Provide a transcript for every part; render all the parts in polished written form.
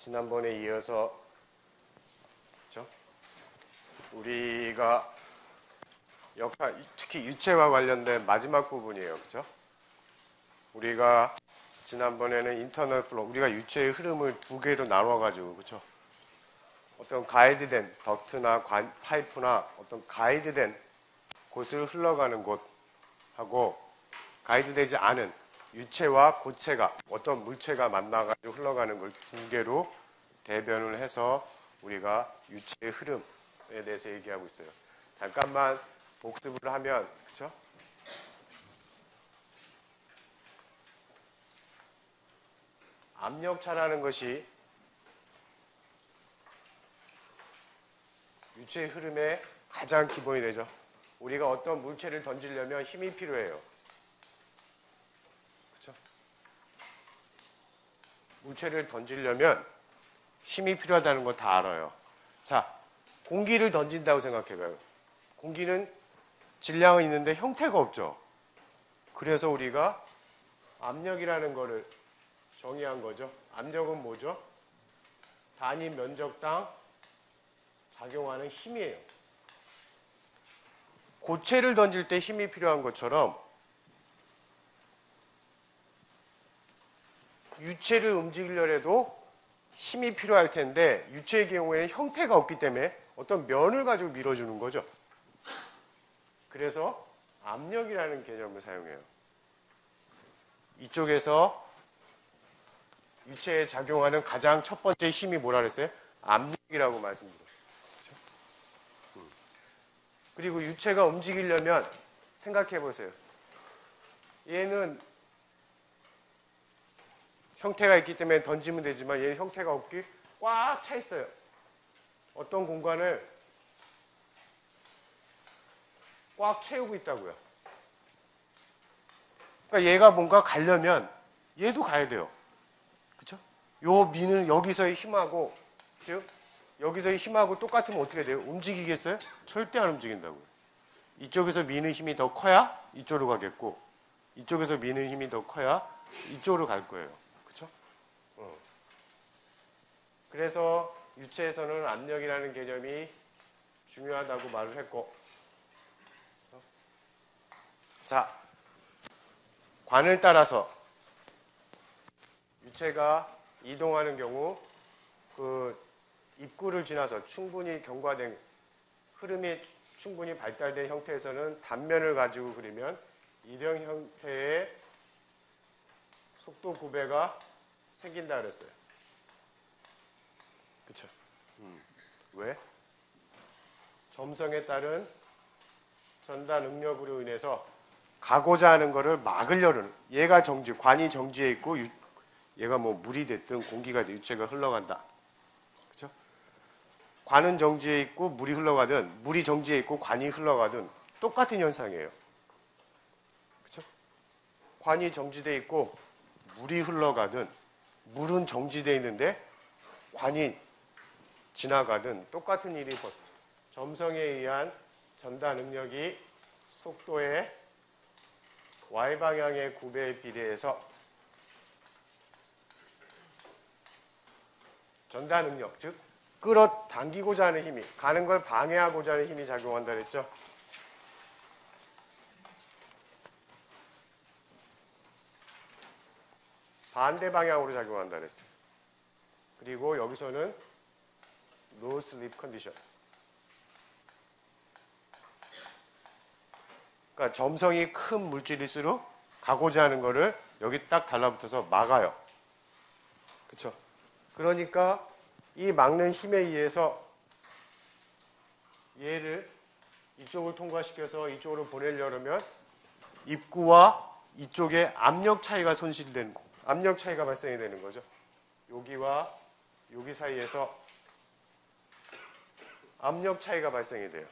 지난번에 이어서 그렇죠? 우리가 특히 유체와 관련된 마지막 부분이에요. 그렇죠? 우리가 지난번에는 인터널 플로우, 우리가 유체의 흐름을 두 개로 나눠 가지고 그렇죠? 어떤 가이드된 덕트나 파이프나 어떤 가이드된 곳을 흘러가는 곳하고 가이드되지 않은 유체와 고체가 어떤 물체가 만나가지고 흘러가는 걸 두 개로 대변을 해서 우리가 유체의 흐름에 대해서 얘기하고 있어요. 잠깐만 복습을 하면 그렇죠? 압력차라는 것이 유체의 흐름의 가장 기본이 되죠. 우리가 어떤 물체를 던지려면 힘이 필요해요. 그렇죠? 물체를 던지려면 힘이 필요하다는 걸 다 알아요. 자, 공기를 던진다고 생각해봐요. 공기는 질량은 있는데 형태가 없죠. 그래서 우리가 압력이라는 거를 정의한 거죠. 압력은 뭐죠? 단위 면적당 작용하는 힘이에요. 고체를 던질 때 힘이 필요한 것처럼 유체를 움직이려해도 힘이 필요할 텐데 유체의 경우에는 형태가 없기 때문에 어떤 면을 가지고 밀어주는 거죠. 그래서 압력이라는 개념을 사용해요. 이쪽에서 유체에 작용하는 가장 첫 번째 힘이 뭐라 그랬어요? 압력이라고 말씀드렸어요. 그렇죠? 그리고 유체가 움직이려면 생각해 보세요. 얘는 형태가 있기 때문에 던지면 되지만 얘는 형태가 없기 꽉 차 있어요. 어떤 공간을 꽉 채우고 있다고요. 그러니까 얘가 뭔가 가려면 얘도 가야 돼요. 그렇죠? 요 미는 여기서의 힘하고 즉 여기서의 힘하고 똑같으면 어떻게 돼요? 움직이겠어요? 절대 안 움직인다고요. 이쪽에서 미는 힘이 더 커야 이쪽으로 가겠고 이쪽에서 미는 힘이 더 커야 이쪽으로 갈 거예요. 그렇죠? 그래서 유체에서는 압력이라는 개념이 중요하다고 말을 했고 자, 관을 따라서 유체가 이동하는 경우 그 입구를 지나서 충분히 경과된 흐름이 충분히 발달된 형태에서는 단면을 가지고 그리면 일형 형태의 속도 구배가 생긴다 그랬어요. 그렇죠? 왜? 점성에 따른 전달 능력으로 인해서 가고자 하는 거를 막으려는 얘가 정지, 관이 정지해 있고 얘가 뭐 물이 됐든 공기가 됐든 유체가 흘러간다. 그렇죠? 관은 정지해 있고 물이 흘러가든 물이 정지해 있고 관이 흘러가든 똑같은 현상이에요. 그렇죠? 관이 정지돼 있고 물이 흘러가든 물은 정지돼 있는데 관이 지나가든 똑같은 일이 점성에 의한 전달 능력이 속도의 y방향의 구배에 비례해서 전달 능력, 즉 끌어당기고자 하는 힘이, 가는 걸 방해하고자 하는 힘이 작용한다 그랬죠. 반대 방향으로 작용한다 그랬어요. 그리고 여기서는 no slip condition. 그러니까 점성이 큰 물질일수록 가고자 하는 거를 여기 딱 달라붙어서 막아요. 그렇죠? 그러니까 이 막는 힘에 의해서 얘를 이쪽을 통과시켜서 이쪽으로 보내려면 입구와 이쪽에 압력 차이가 압력 차이가 발생이 되는 거죠. 여기와 여기 사이에서 압력 차이가 발생이 돼요.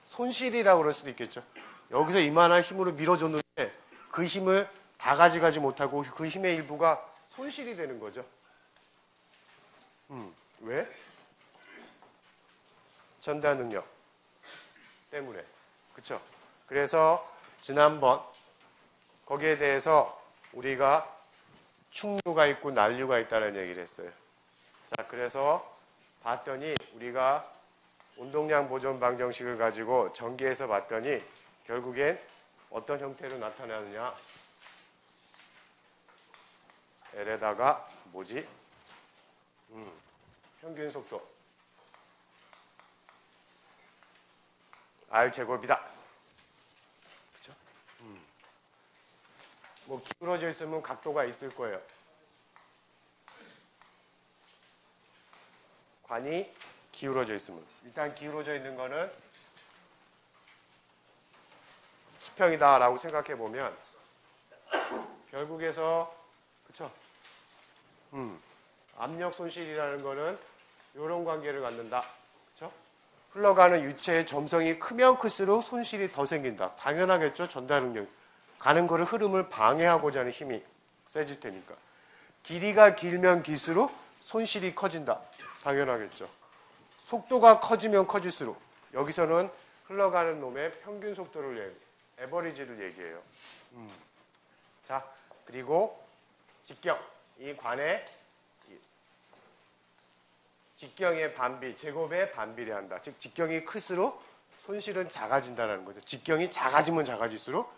손실이라고 그럴 수도 있겠죠. 여기서 이만한 힘으로 밀어줬는데 그 힘을 다 가져가지 못하고 그 힘의 일부가 손실이 되는 거죠. 왜? 전달 능력 때문에. 그렇죠? 그래서 지난번 거기에 대해서 우리가 충류가 있고 난류가 있다는 얘기를 했어요. 자, 그래서 봤더니 우리가 운동량 보존 방정식을 가지고 전기에서 봤더니 결국엔 어떤 형태로 나타나느냐. L에다가 뭐지? 평균 속도 R 제곱이다. 그렇죠? 뭐 기울어져 있으면 각도가 있을 거예요. 관이 기울어져 있으면. 일단 기울어져 있는 거는 수평이다라고 생각해 보면 결국에서 그렇죠? 압력 손실이라는 거는 이런 관계를 갖는다. 그렇죠? 흘러가는 유체의 점성이 크면 클수록 손실이 더 생긴다. 당연하겠죠? 전달 능력. 가는 거를 흐름을 방해하고자 하는 힘이 세질 테니까. 길이가 길면 길수록 손실이 커진다. 당연하겠죠. 속도가 커지면 커질수록 여기서는 흘러가는 놈의 평균 속도를 에버리지를 얘기해요. 자, 그리고 직경. 이 관의 직경의 반비, 제곱에 반비례한다. 즉 직경이 클수록 손실은 작아진다는 거죠. 직경이 작아지면 작아질수록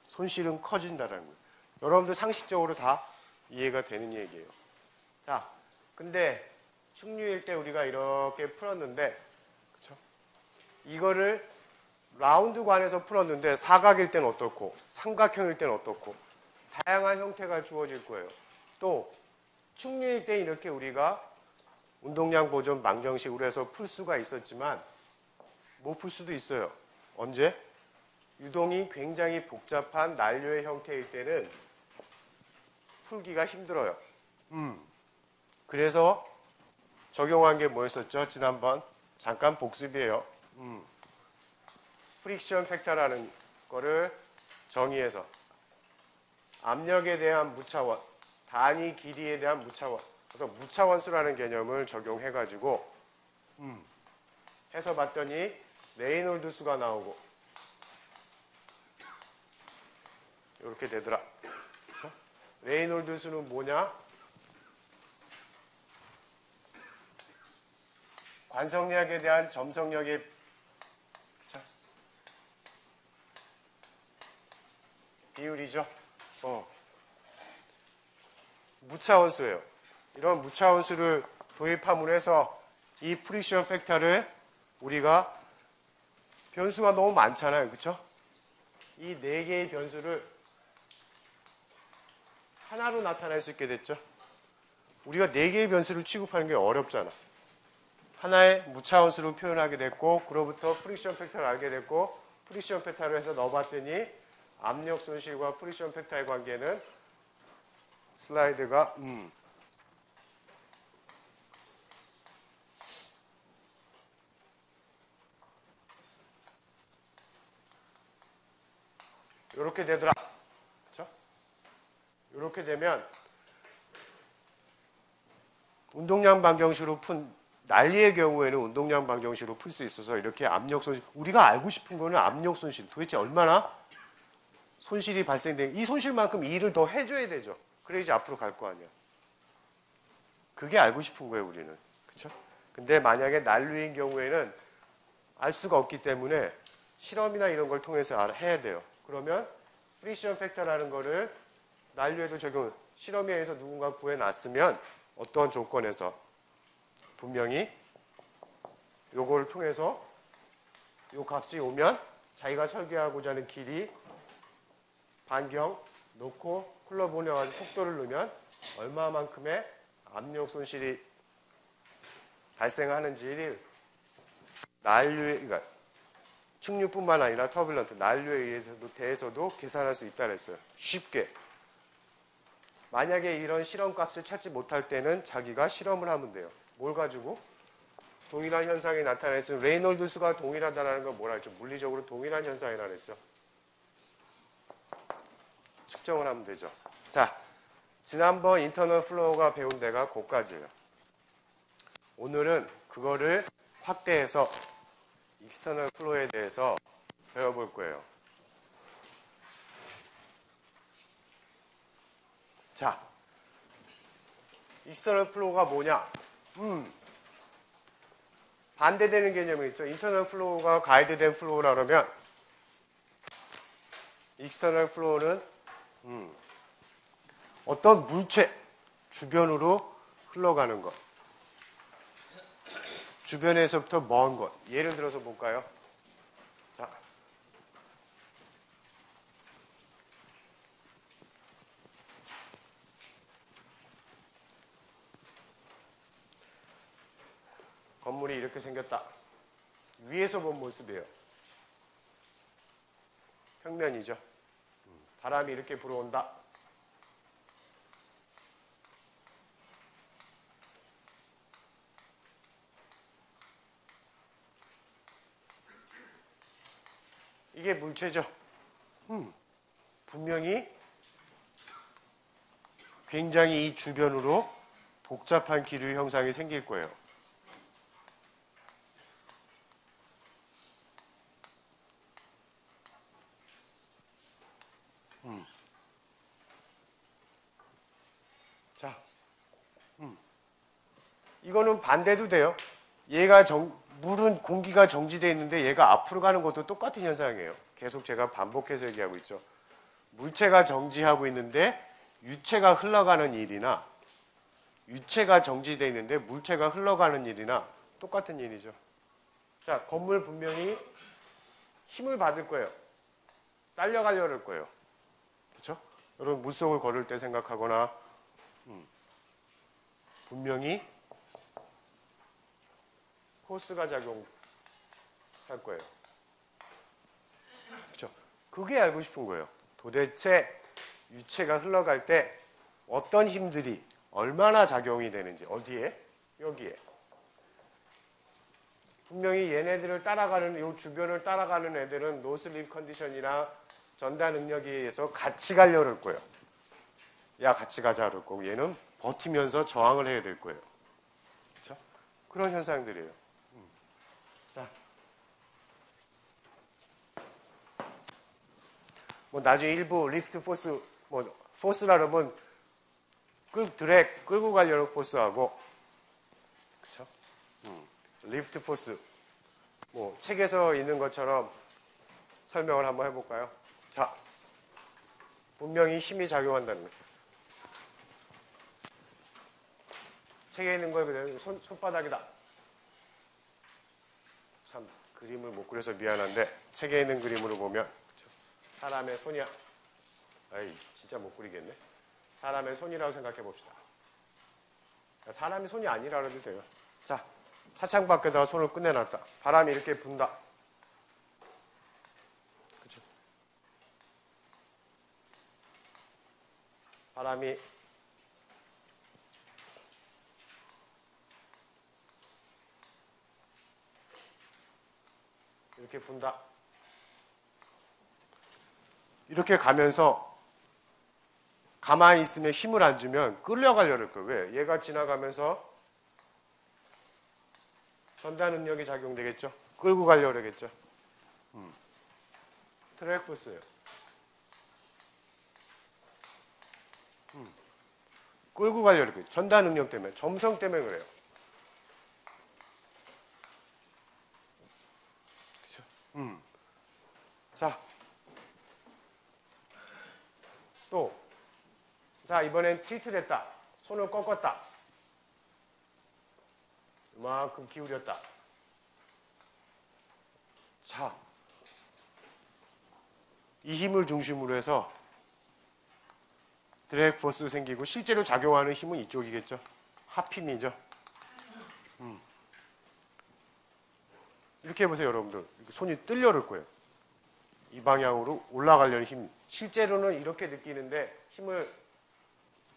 손실은 커진다는 거예요. 여러분들 상식적으로 다 이해가 되는 얘기예요. 자, 근데 충류일 때 우리가 이렇게 풀었는데, 그렇죠? 이거를 라운드 관에서 풀었는데 사각일 때는 어떻고, 삼각형일 때는 어떻고, 다양한 형태가 주어질 거예요. 또 충류일 때 이렇게 우리가 운동량 보존 방정식으로 해서 풀 수가 있었지만 못 풀 수도 있어요. 언제? 유동이 굉장히 복잡한 난류의 형태일 때는 풀기가 힘들어요. 그래서 적용한 게 뭐였었죠? 지난번 잠깐 복습이에요. 프릭션 팩터라는 거를 정의해서 압력에 대한 무차원, 단위 길이에 대한 무차원, 그래서 무차원수라는 개념을 적용해가지고 해서 봤더니 레이놀드 수가 나오고 이렇게 되더라. 그렇죠? 레이놀드 수는 뭐냐? 관성력에 대한 점성력의 비율이죠. 무차원수예요. 이런 무차원수를 도입함으로 해서 이 프릭션 팩터를 우리가 변수가 너무 많잖아요. 그렇죠? 이 네 개의 변수를 하나로 나타낼 수 있게 됐죠. 우리가 네 개의 변수를 취급하는 게 어렵잖아. 하나의 무차원수로 표현하게 됐고, 그로부터 프릭션 팩터를 알게 됐고, 프릭션 팩터를 해서 넣어봤더니 압력 손실과 프릭션 팩터의 관계는 슬라이드가 이렇게 되더라. 그렇죠? 이렇게 되면 운동량 방정식으로 푼 난리의 경우에는 운동량 방정식으로 풀 수 있어서 이렇게 압력 손실, 우리가 알고 싶은 거는 압력 손실, 도대체 얼마나 손실이 발생된, 이 손실만큼 일을 더 해줘야 되죠. 그래야지 앞으로 갈 거 아니야. 그게 알고 싶은 거예요, 우리는. 그렇죠? 근데 만약에 난류인 경우에는 알 수가 없기 때문에 실험이나 이런 걸 통해서 해야 돼요. 그러면 프릭션 팩터라는 거를 난류에도 적용, 실험에 의해서 누군가 구해놨으면 어떤 조건에서 분명히 요거를 통해서 요 값이 오면 자기가 설계하고자 하는 길이 반경 놓고 흘러보내가지고 속도를 넣으면 얼마만큼의 압력 손실이 발생하는지를 난류에, 그러니까 충류뿐만 아니라 터뷸런트, 난류에 대해서도 계산할 수 있다 그랬어요. 쉽게. 만약에 이런 실험 값을 찾지 못할 때는 자기가 실험을 하면 돼요. 뭘 가지고? 동일한 현상이 나타나서 레이놀드 수가 동일하다는 건 뭐라 했죠? 물리적으로 동일한 현상이라 그랬죠. 측정을 하면 되죠. 자, 지난번 인터널 플로우가 배운 데가 거기까지예요. 오늘은 그거를 확대해서 익스터널 플로우에 대해서 배워볼 거예요. 자, 익스터널 플로우가 뭐냐? 반대되는 개념이 있죠. 인터널 플로우가 가이드된 플로우라 그러면 익스터널 플로우는 어떤 물체 주변으로 흘러가는 것. 주변에서부터 먼 것. 예를 들어서 볼까요? 자. 건물이 이렇게 생겼다. 위에서 본 모습이에요. 평면이죠. 바람이 이렇게 불어온다. 이게 물체죠. 분명히 굉장히 이 주변으로 복잡한 기류 형상이 생길 거예요. 자, 이거는 반대도 돼요. 얘가 물은 공기가 정지되어 있는데 얘가 앞으로 가는 것도 똑같은 현상이에요. 계속 제가 반복해서 얘기하고 있죠. 물체가 정지하고 있는데 유체가 흘러가는 일이나 유체가 정지되어 있는데 물체가 흘러가는 일이나 똑같은 일이죠. 자, 건물 분명히 힘을 받을 거예요. 딸려가려 할 거예요. 그렇죠? 여러분 물속을 걸을 때 생각하거나 분명히 포스가 작용할 거예요. 그렇죠? 그게 알고 싶은 거예요. 도대체 유체가 흘러갈 때 어떤 힘들이 얼마나 작용이 되는지. 어디에? 여기에. 분명히 얘네들을 따라가는, 요 주변을 따라가는 애들은 노슬립 컨디션이나 전달 능력에 의해서 같이 가려고 할 거예요. 야, 같이 가자 그럴 거고, 얘는 버티면서 저항을 해야 될 거예요. 그렇죠? 그런 현상들이에요. 자, 뭐 나중에 일부 리프트 포스, 뭐 포스라 그러면 드랙 끌고 가려는 포스하고, 그렇죠? 리프트 포스, 뭐 책에서 있는 것처럼 설명을 한번 해볼까요? 자, 분명히 힘이 작용한다는 거예요. 책에 있는 걸 그대로 손바닥이다. 참 그림을 못 그려서 미안한데 책에 있는 그림으로 보면 그쵸? 사람의 손이야. 아이 진짜 못 그리겠네. 사람의 손이라고 생각해 봅시다. 사람이 손이 아니라 그래도 돼요. 자, 차창 밖에다가 손을 꺼내놨다. 바람이 이렇게 분다. 그렇죠? 바람이 이렇게 분다. 이렇게 가면서 가만히 있으면 힘을 안 주면 끌려가려고 할 거예요. 왜? 얘가 지나가면서 전달 능력이 작용되겠죠. 끌고 가려고 하겠죠. 트랙 포스예요. 끌고 가려고 해요. 전달 능력 때문에, 점성 때문에 그래요. 그렇죠? 자, 또, 자 이번엔 틸트 됐다. 손을 꺾었다. 이만큼 기울였다. 자, 이 힘을 중심으로 해서 드래그 포스 생기고 실제로 작용하는 힘은 이쪽이겠죠. 합힘이죠. 이렇게 해보세요, 여러분들. 손이 떨려올 거예요. 이 방향으로 올라가려는 힘. 실제로는 이렇게 느끼는데 힘을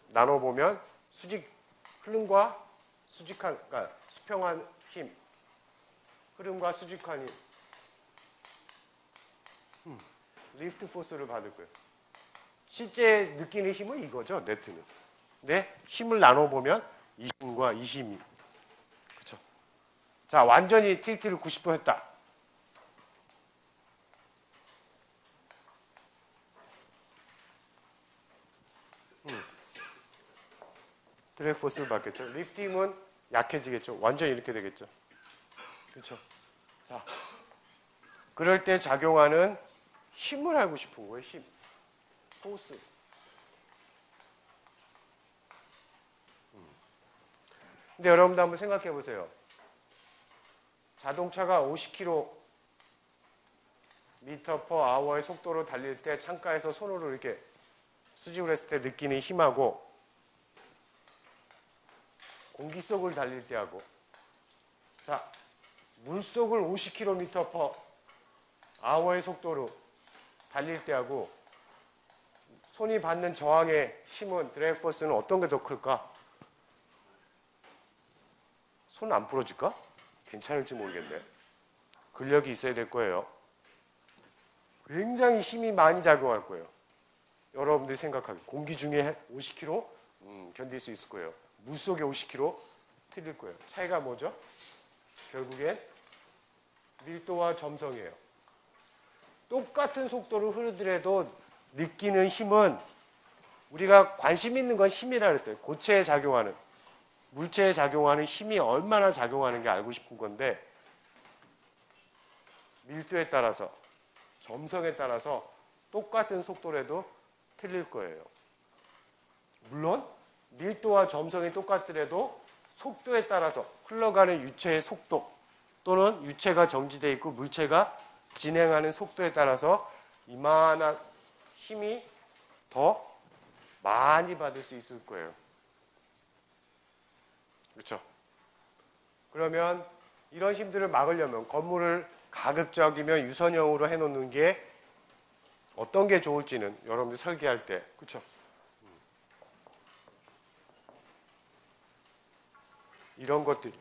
나눠보면 수직 흐름과 수직한, 그러니까 수평한 힘, 흐름과 수직한 힘, 리프트 포스를 받을 거예요. 실제 느끼는 힘은 이거죠, 네트는. 근데 힘을 나눠보면 이 힘과 이 힘이. 그렇죠? 자, 완전히 틸트를 90도 했다. 드래그 포스를 받겠죠. 리프트 힘은 약해지겠죠. 완전히 이렇게 되겠죠. 그렇죠. 자, 그럴 때 작용하는 힘을 알고 싶은 거예요. 힘. 포스. 근데 여러분도 한번 생각해 보세요. 자동차가 50km/h의 속도로 달릴 때 창가에서 손으로 이렇게 수직을 했을 때 느끼는 힘하고 공기 속을 달릴 때 하고, 자, 물속을 50km/h의 속도로 달릴 때 하고 손이 받는 저항의 힘은, 드래그 포스는 어떤 게 더 클까? 손 안 부러질까? 괜찮을지 모르겠네. 근력이 있어야 될 거예요. 굉장히 힘이 많이 작용할 거예요. 여러분들이 생각하기. 공기 중에 50km? 견딜 수 있을 거예요. 물속에 50km? 틀릴 거예요. 차이가 뭐죠? 결국엔 밀도와 점성이에요. 똑같은 속도로 흐르더라도 느끼는 힘은, 우리가 관심 있는 건 힘이라 그랬어요. 고체에 작용하는, 물체에 작용하는 힘이 얼마나 작용하는 게 알고 싶은 건데, 밀도에 따라서, 점성에 따라서 똑같은 속도라도 틀릴 거예요. 물론 밀도와 점성이 똑같더라도 속도에 따라서, 흘러가는 유체의 속도 또는 유체가 정지되어 있고 물체가 진행하는 속도에 따라서 이만한 힘이 더 많이 받을 수 있을 거예요. 그렇죠? 그러면 이런 힘들을 막으려면, 건물을 가급적이면 유선형으로 해놓는 게 어떤 게 좋을지는 여러분들 설계할 때, 그렇죠? 이런 것들,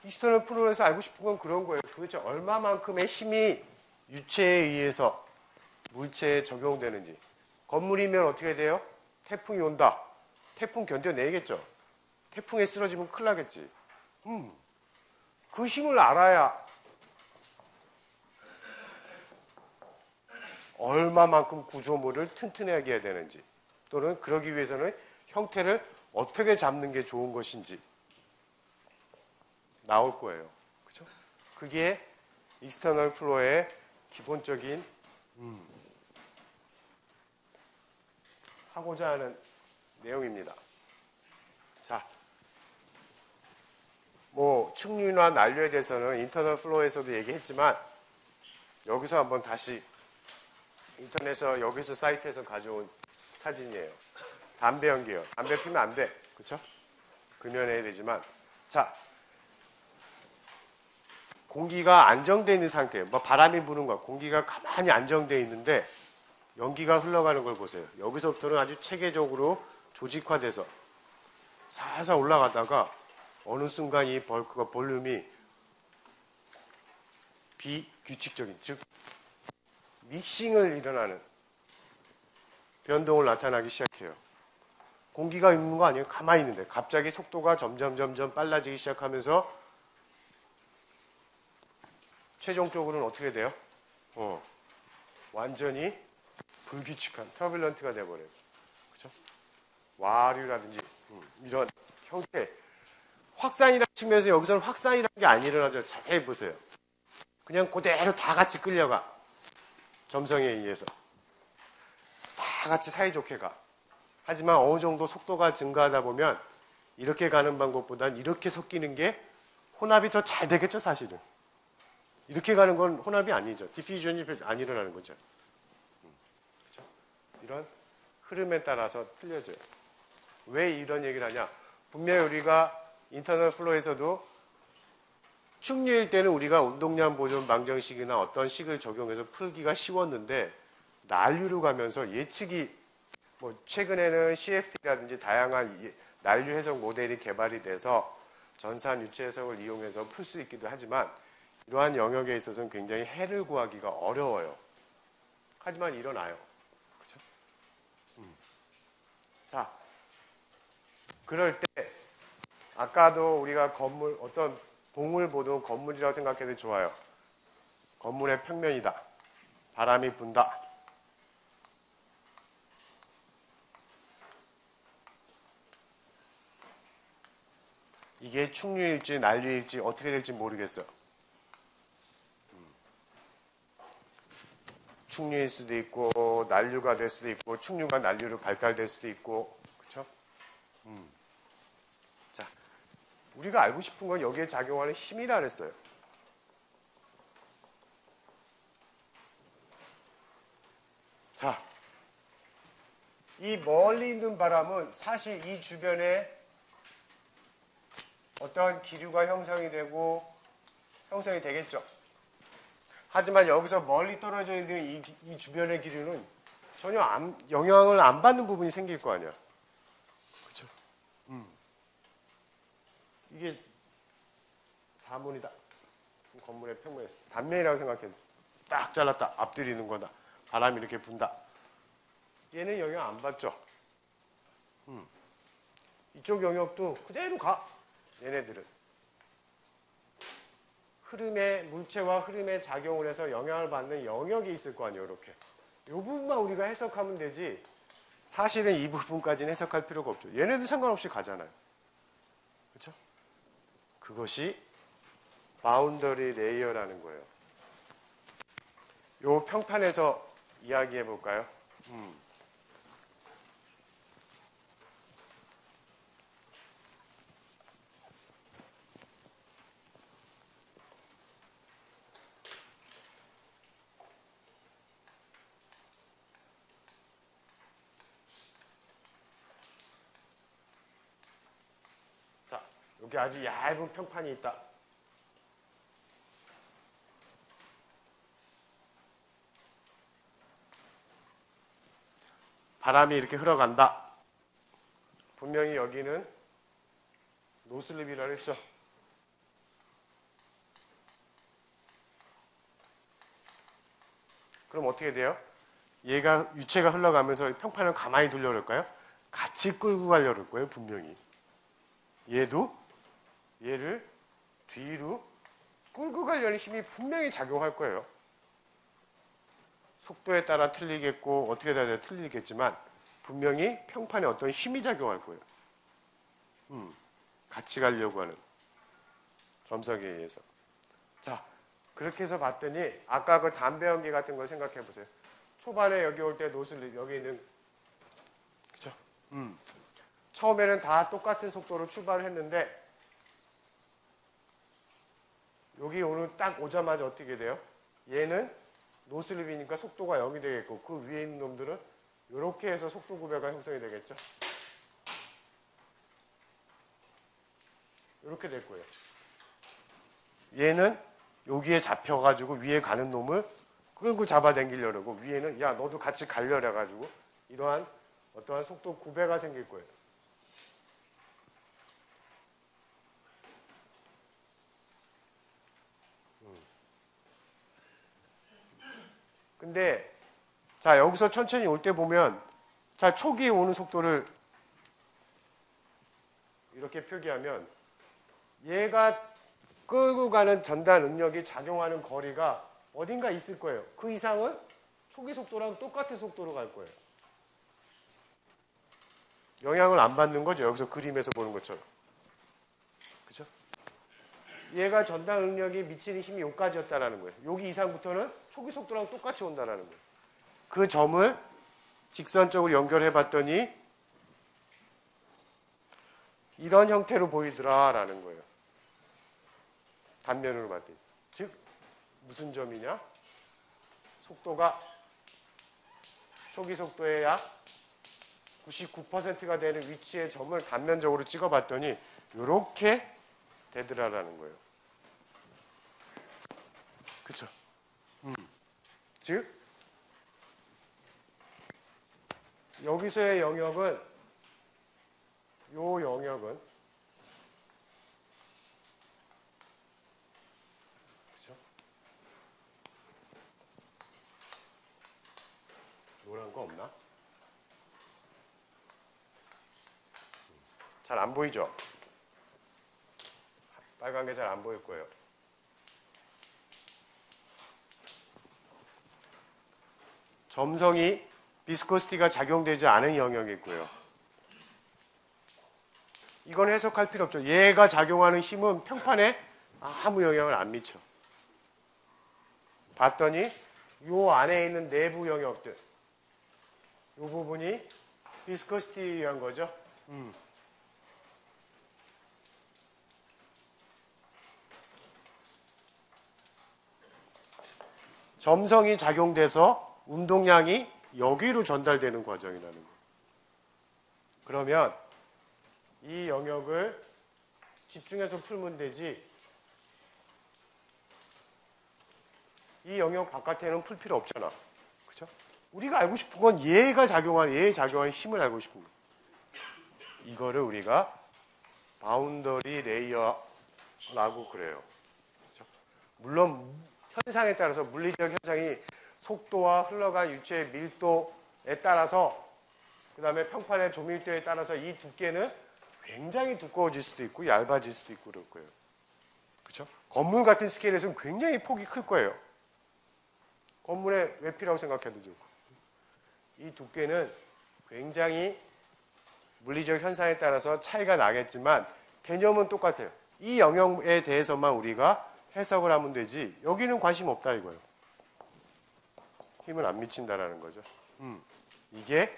익스터널 플로에서 알고 싶은 건 그런 거예요. 도대체 얼마만큼의 힘이 유체에 의해서 물체에 적용되는지. 건물이면 어떻게 돼요? 태풍이 온다. 태풍 견뎌내겠죠. 태풍에 쓰러지면 큰일 나겠지. 그 힘을 알아야 얼마만큼 구조물을 튼튼하게 해야 되는지, 또는 그러기 위해서는 형태를 어떻게 잡는 게 좋은 것인지 나올 거예요. 그렇죠? 그게 익스터널 플로어의 기본적인 하고자 하는 내용입니다. 자, 뭐 충류나 난류에 대해서는 인터널 플로어에서도 얘기했지만, 여기서 한번 다시 인터넷에서, 여기서 사이트에서 가져온 사진이에요. 담배 연기요. 담배 피면 안 돼. 그렇죠? 금연해야 되지만, 자, 공기가 안정되어 있는 상태예요. 뭐 바람이 부는 거, 공기가 가만히 안정되어 있는데 연기가 흘러가는 걸 보세요. 여기서부터는 아주 체계적으로 조직화돼서 살살 올라가다가 어느 순간 이 벌크가, 볼륨이 비규칙적인, 즉 믹싱을 일어나는 변동을 나타나기 시작해요. 공기가 있는 거 아니에요? 가만히 있는데 갑자기 속도가 점점 빨라지기 시작하면서 최종적으로는 어떻게 돼요? 완전히 불규칙한 터뷸런트가 돼버려요. 그렇죠? 와류라든지 이런 형태, 확산이라는 측면에서 여기서는 확산이라는 게 안 일어나죠. 자세히 보세요. 그냥 그대로 다 같이 끌려가. 점성에 의해서 다 같이 사이좋게 가. 하지만 어느 정도 속도가 증가하다 보면 이렇게 가는 방법보단 이렇게 섞이는 게 혼합이 더 잘 되겠죠, 사실은. 이렇게 가는 건 혼합이 아니죠. 디퓨전이 안 일어나는 거죠. 그렇죠? 이런 흐름에 따라서 틀려져요. 왜 이런 얘기를 하냐? 분명히 우리가 인터널 플로에서도 충류일 때는 우리가 운동량 보존 방정식이나 어떤 식을 적용해서 풀기가 쉬웠는데, 난류로 가면서 예측이, 뭐 최근에는 CFD라든지 다양한 난류 해석 모델이 개발이 돼서 전산 유체 해석을 이용해서 풀 수 있기도 하지만, 이러한 영역에 있어서는 굉장히 해를 구하기가 어려워요. 하지만 일어나요. 그렇죠? 자, 그럴 때 아까도 우리가 건물, 어떤 봉을 보던 건물이라고 생각해도 좋아요. 건물의 평면이다. 바람이 분다. 이게 충류일지 난류일지 어떻게 될지 모르겠어. 충류일 수도 있고 난류가 될 수도 있고 충류가 난류로 발달될 수도 있고 그렇죠? 자, 우리가 알고 싶은 건 여기에 작용하는 힘이라 그랬어요. 자, 이 멀리 있는 바람은 사실 이 주변에 어떠한 기류가 형성이 되겠죠. 하지만 여기서 멀리 떨어져 있는 이 주변의 기류는 전혀 영향을 안 받는 부분이 생길 거 아니야. 그렇죠? 이게 사문이다. 건물의 평면에서 단면이라고 생각해도 딱 잘랐다. 앞들이는 거다. 바람이 이렇게 분다. 얘는 영향 안 받죠. 이쪽 영역도 그대로 가. 얘네들은. 물체와 흐름에 작용을 해서 영향을 받는 영역이 있을 거 아니에요. 이렇게. 이 부분만 우리가 해석하면 되지 사실은 이 부분까지는 해석할 필요가 없죠. 얘네도 상관없이 가잖아요. 그렇죠? 그것이 바운더리 레이어라는 거예요. 이 평판에서 이야기해 볼까요? 자, 여기 아주 얇은 평판이 있다. 바람이 이렇게 흘러간다. 분명히 여기는 노슬립이라 그랬죠. 그럼 어떻게 돼요? 얘가 유체가 흘러가면서 평판을 가만히 두려고 할까요? 같이 끌고 가려고 할 거예요. 분명히. 얘도 얘를 뒤로 끌고 가려는 힘이 분명히 작용할 거예요. 속도에 따라 틀리겠고 어떻게 돼야 틀리겠지만 분명히 평판에 어떤 힘이 작용할 거예요. 같이 가려고 하는 점석에 의해서. 자, 그렇게 해서 봤더니 아까 그 담배 연기 같은 걸 생각해 보세요. 초반에 여기 올 때 노슬립 여기 있는 그죠? 처음에는 다 똑같은 속도로 출발을 했는데 여기 딱 오자마자 어떻게 돼요? 얘는 노슬립이니까 속도가 0이 되겠고 그 위에 있는 놈들은 이렇게 해서 속도 구배가 형성이 되겠죠. 이렇게 될 거예요. 얘는 여기에 잡혀가지고 위에 가는 놈을 끌고 잡아당기려고 위에는 야 너도 같이 가려래 가지고 이러한 어떠한 속도 구배가 생길 거예요. 근데 자 여기서 천천히 올 때 보면 자 초기에 오는 속도를 이렇게 표기하면 얘가 끌고 가는 전달 능력이 작용하는 거리가 어딘가 있을 거예요. 그 이상은 초기 속도랑 똑같은 속도로 갈 거예요. 영향을 안 받는 거죠. 여기서 그림에서 보는 것처럼. 그죠? 얘가 전달 능력이 미치는 힘이 여기까지였다라는 거예요. 여기 이상부터는 초기 속도랑 똑같이 온다라는 거예요. 그 점을 직선적으로 연결해 봤더니 이런 형태로 보이더라라는 거예요. 단면으로 봤더니. 즉 무슨 점이냐? 속도가 초기 속도의 약 99%가 되는 위치의 점을 단면적으로 찍어봤더니 이렇게 되더라라는 거예요. 그쵸? 즉 여기서의 영역은 요 영역은 그쵸? 노란 거 없나? 잘 안 보이죠? 빨간 게 잘 안 보일 거예요. 점성이 비스코시티가 작용되지 않은 영역이 있고요. 이건 해석할 필요 없죠. 얘가 작용하는 힘은 평판에 아무 영향을 안 미쳐. 봤더니 요 안에 있는 내부 영역들, 요 부분이 비스커시티에 의한 거죠. 점성이 작용돼서 운동량이 여기로 전달되는 과정이라는 거예요. 그러면 이 영역을 집중해서 풀면 되지, 이 영역 바깥에는 풀 필요 없잖아. 그죠? 우리가 알고 싶은 건 얘가 작용하는 힘을 알고 싶은 거예요. 이거를 우리가 바운더리 레이어라고 그래요. 그죠? 물론 현상에 따라서, 물리적 현상이 속도와 흘러간 유체의 밀도에 따라서, 그 다음에 평판의 조밀도에 따라서 이 두께는 굉장히 두꺼워질 수도 있고 얇아질 수도 있고 그럴 거예요. 그렇죠? 건물 같은 스케일에서는 굉장히 폭이 클 거예요. 건물의 외피라고 생각해도 좋고. 이 두께는 굉장히 물리적 현상에 따라서 차이가 나겠지만 개념은 똑같아요. 이 영역에 대해서만 우리가 해석을 하면 되지, 여기는 관심 없다 이거예요. 힘을 안 미친다라는 거죠. 이게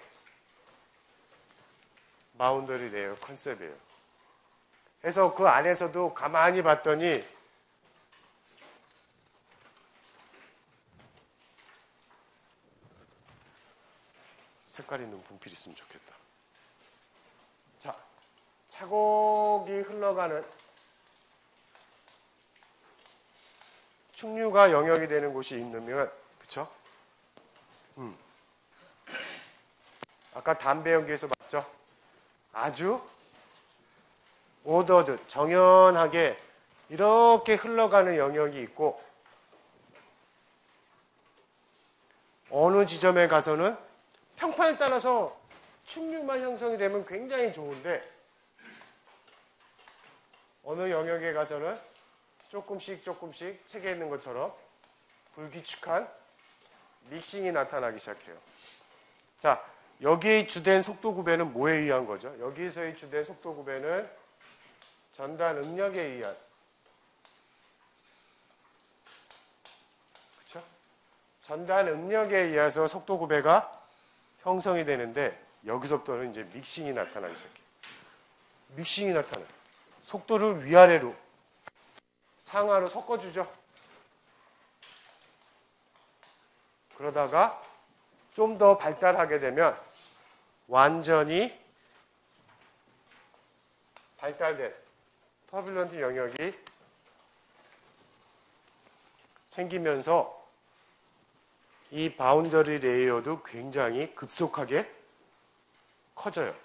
바운더리 레이어 컨셉이에요. 그래서 그 안에서도 가만히 봤더니 색깔 있는 분필 있으면 좋겠다. 자, 차곡이 흘러가는 충류가 영역이 되는 곳이 있으면, 그쵸? 아까 담배 연기에서 봤죠? 아주 오더드, 정연하게 이렇게 흘러가는 영역이 있고, 어느 지점에 가서는 평판에 따라서 충류만 형성이 되면 굉장히 좋은데, 어느 영역에 가서는 조금씩 책에 있는 것처럼 불규칙한 믹싱이 나타나기 시작해요. 자, 여기에 주된 속도 구배는 뭐에 의한 거죠? 여기서의 주된 속도 구배는 전달 응력에 의한, 그렇죠? 전달 응력에 의해서 속도 구배가 형성이 되는데, 여기서부터는 이제 믹싱이 나타나기 시작해요. 믹싱이 나타나요. 속도를 위아래로, 상하로 섞어주죠. 그러다가 좀 더 발달하게 되면 완전히 발달된 터뷸런트 영역이 생기면서 이 바운더리 레이어도 굉장히 급속하게 커져요.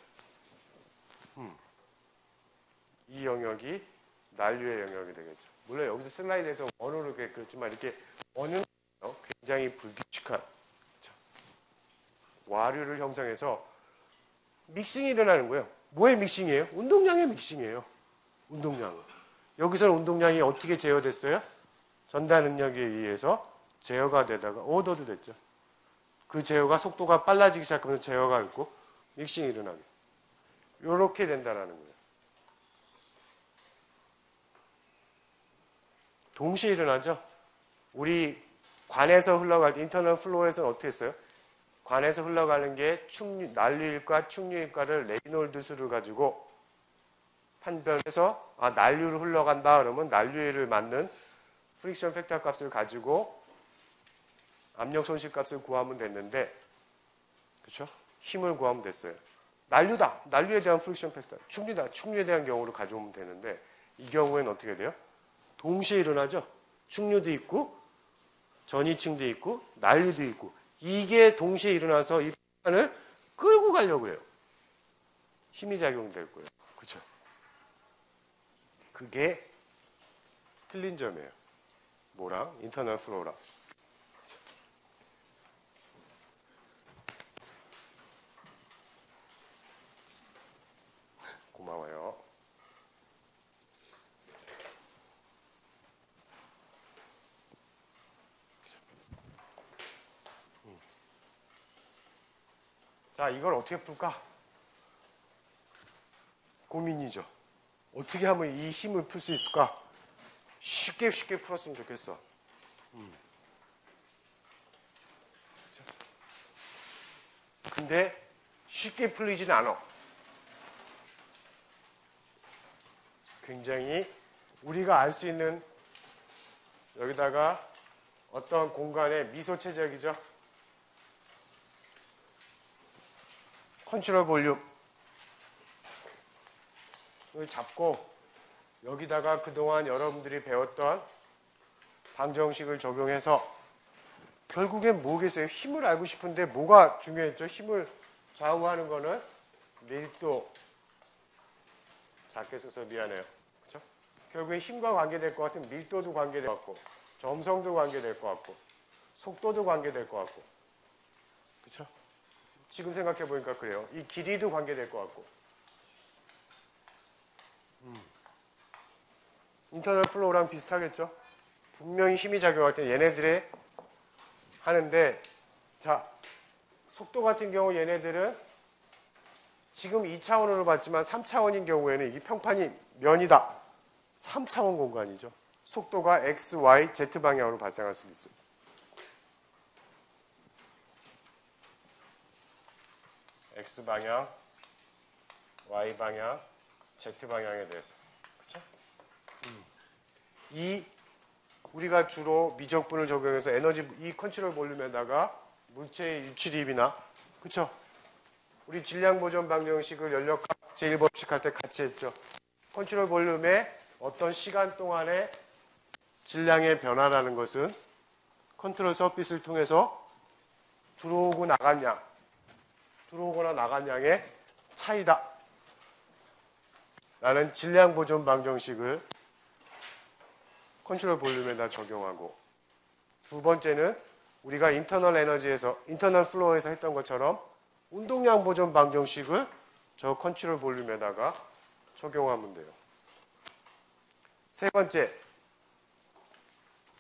이 영역이 난류의 영역이 되겠죠. 물론 여기서 슬라이드에서 원으로 그렇지만 이렇게 원은 굉장히 불규칙한, 그렇죠? 와류를 형성해서 믹싱이 일어나는 거예요. 뭐의 믹싱이에요? 운동량의 믹싱이에요. 운동량은. 여기서는 운동량이 어떻게 제어됐어요? 전달 능력에 의해서 제어가 되다가 오더도 됐죠. 그 제어가 속도가 빨라지기 시작하면서 제어가 있고 믹싱이 일어나게. 이렇게 된다는 거예요. 동시에 일어나죠. 우리 관에서 흘러갈 때, 인터널 플로우에서는 어떻게 했어요? 관에서 흘러가는 게 난류일과 충류일과를 레이놀드 수를 가지고 판별해서 난류로 흘러간다 그러면 난류를 맞는 프릭션 팩터 값을 가지고 압력 손실 값을 구하면 됐는데, 그렇죠? 힘을 구하면 됐어요. 난류다. 난류에 대한 프릭션 팩터. 충류다. 충류에 대한 경우로 가져오면 되는데, 이 경우에는 어떻게 돼요? 동시에 일어나죠. 충류도 있고 전이층도 있고 난류도 있고, 이게 동시에 일어나서 이 판을 끌고 가려고 해요. 힘이 작용될 거예요. 그렇죠? 그게 틀린 점이에요. 뭐랑? 인터널 플로우랑. 고마워요. 자, 이걸 어떻게 풀까? 고민이죠. 어떻게 하면 이 힘을 풀 수 있을까? 쉽게 풀었으면 좋겠어. 근데 쉽게 풀리지는 않아. 굉장히 우리가 알 수 있는 여기다가 어떤 공간에 미소 최적이죠. 컨트롤 볼륨 이걸 잡고 여기다가 그동안 여러분들이 배웠던 방정식을 적용해서 결국엔 뭐겠어요? 힘을 알고 싶은데 뭐가 중요했죠? 힘을 좌우하는 거는 밀도. 작게 써서 미안해요. 그렇죠? 결국엔 힘과 관계될 것 같은 밀도도 관계될 것 같고 점성도 관계될 것 같고 속도도 관계될 것 같고 그렇죠? 지금 생각해 보니까 그래요. 이 길이도 관계될 것 같고 인터널 플로우랑 비슷하겠죠? 분명히 힘이 작용할 때 얘네들의 하는데 자 속도 같은 경우 얘네들은 지금 2차원으로 봤지만 3차원인 경우에는 이게 평판이 면이다. 3차원 공간이죠. 속도가 x, y, z 방향으로 발생할 수도 있어요. x 방향, y 방향, z 방향에 대해서. 그렇죠? 이 우리가 주로 미적분을 적용해서 에너지 이 컨트롤 볼륨에다가 물체의 유출입이나 그렇죠? 우리 질량 보존 방정식을 연력학 제1법칙 할 때 같이 했죠. 컨트롤 볼륨의 어떤 시간 동안의 질량의 변화라는 것은 컨트롤 서피스를 통해서 들어오고 나간 양, 들어오거나 나간 양의 차이다. 라는 질량 보존 방정식을 컨트롤 볼륨에다 적용하고 두 번째는 우리가 인터널 에너지에서 인터널 플로어에서 했던 것처럼 운동량 보존 방정식을 저 컨트롤 볼륨에다가 적용하면 돼요. 세 번째,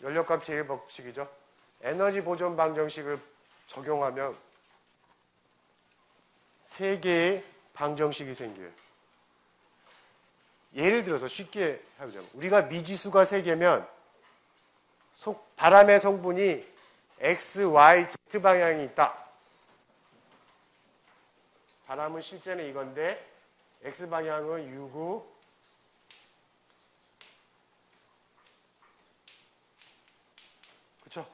연력값 제1법칙이죠. 에너지 보존 방정식을 적용하면 세 개의 방정식이 생겨요. 예를 들어서 쉽게 해보자면 우리가 미지수가 세 개면 바람의 성분이 X, Y, Z 방향이 있다. 바람은 실제는 이건데 X 방향은 U9 그렇죠?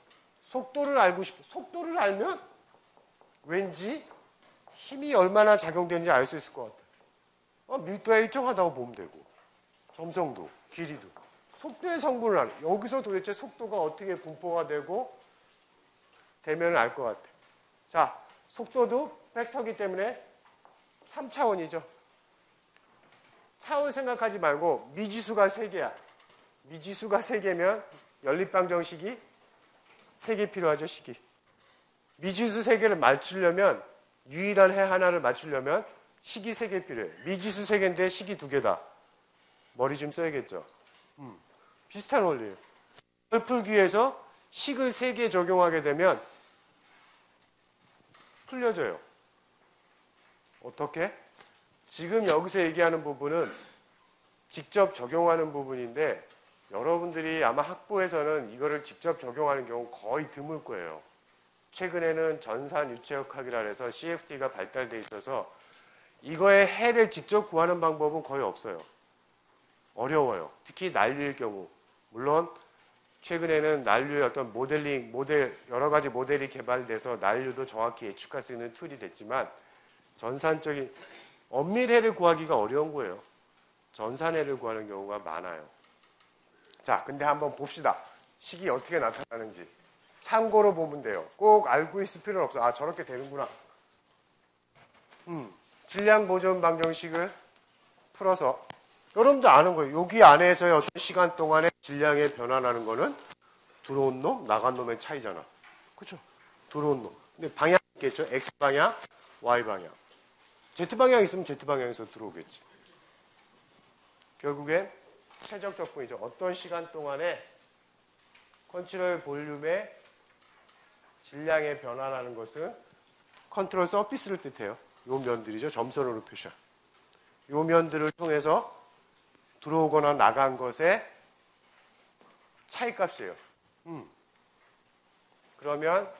속도를 속도를 알면 왠지 힘이 얼마나 작용되는지 알 수 있을 것 같아요. 밀도가 일정하다고 보면 되고 점성도, 길이도 속도의 성분을 알아요. 여기서 도대체 속도가 어떻게 분포가 되면 알 것 같아요. 자, 속도도 벡터이기 때문에 3차원이죠. 차원 생각하지 말고 미지수가 3개야. 미지수가 3개면 연립방정식이 3개 필요하죠, 식이. 미지수 3개를 맞추려면 유일한 해 하나를 맞추려면 식이 3개 필요해요. 미지수 3개인데 식이 2개다. 머리 좀 써야겠죠. 비슷한 원리예요. 이걸 풀기 위해서 식을 3개 적용하게 되면 풀려져요. 어떻게? 지금 여기서 얘기하는 부분은 직접 적용하는 부분인데 여러분들이 아마 학부에서는 이거를 직접 적용하는 경우 거의 드물 거예요. 최근에는 전산 유체역학이라 해서 CFD가 발달돼 있어서 이거의 해를 직접 구하는 방법은 거의 없어요. 어려워요. 특히 난류일 경우. 물론 최근에는 난류의 어떤 여러 가지 모델이 개발돼서 난류도 정확히 예측할 수 있는 툴이 됐지만 전산적인 엄밀해를 구하기가 어려운 거예요. 전산해를 구하는 경우가 많아요. 자, 근데 한번 봅시다. 식이 어떻게 나타나는지. 참고로 보면 돼요. 꼭 알고 있을 필요는 없어. 아, 저렇게 되는구나. 질량 보존 방정식을 풀어서 여러분도 아는 거예요. 여기 안에서의 어떤 시간 동안에 질량의 변화라는 거는 들어온 놈, 나간 놈의 차이잖아. 그렇죠? 들어온 놈. 근데 방향이 있겠죠? X방향, Y방향. Z방향이 있으면 Z방향에서 들어오겠지. 결국엔 최적 적분이죠. 어떤 시간 동안에 컨트롤 볼륨의 질량의 변화라는 것은 컨트롤 서피스를 뜻해요. 요 면들이죠. 점선으로 표시한. 요 면들을 통해서 들어오거나 나간 것의 차이값이에요. 그러면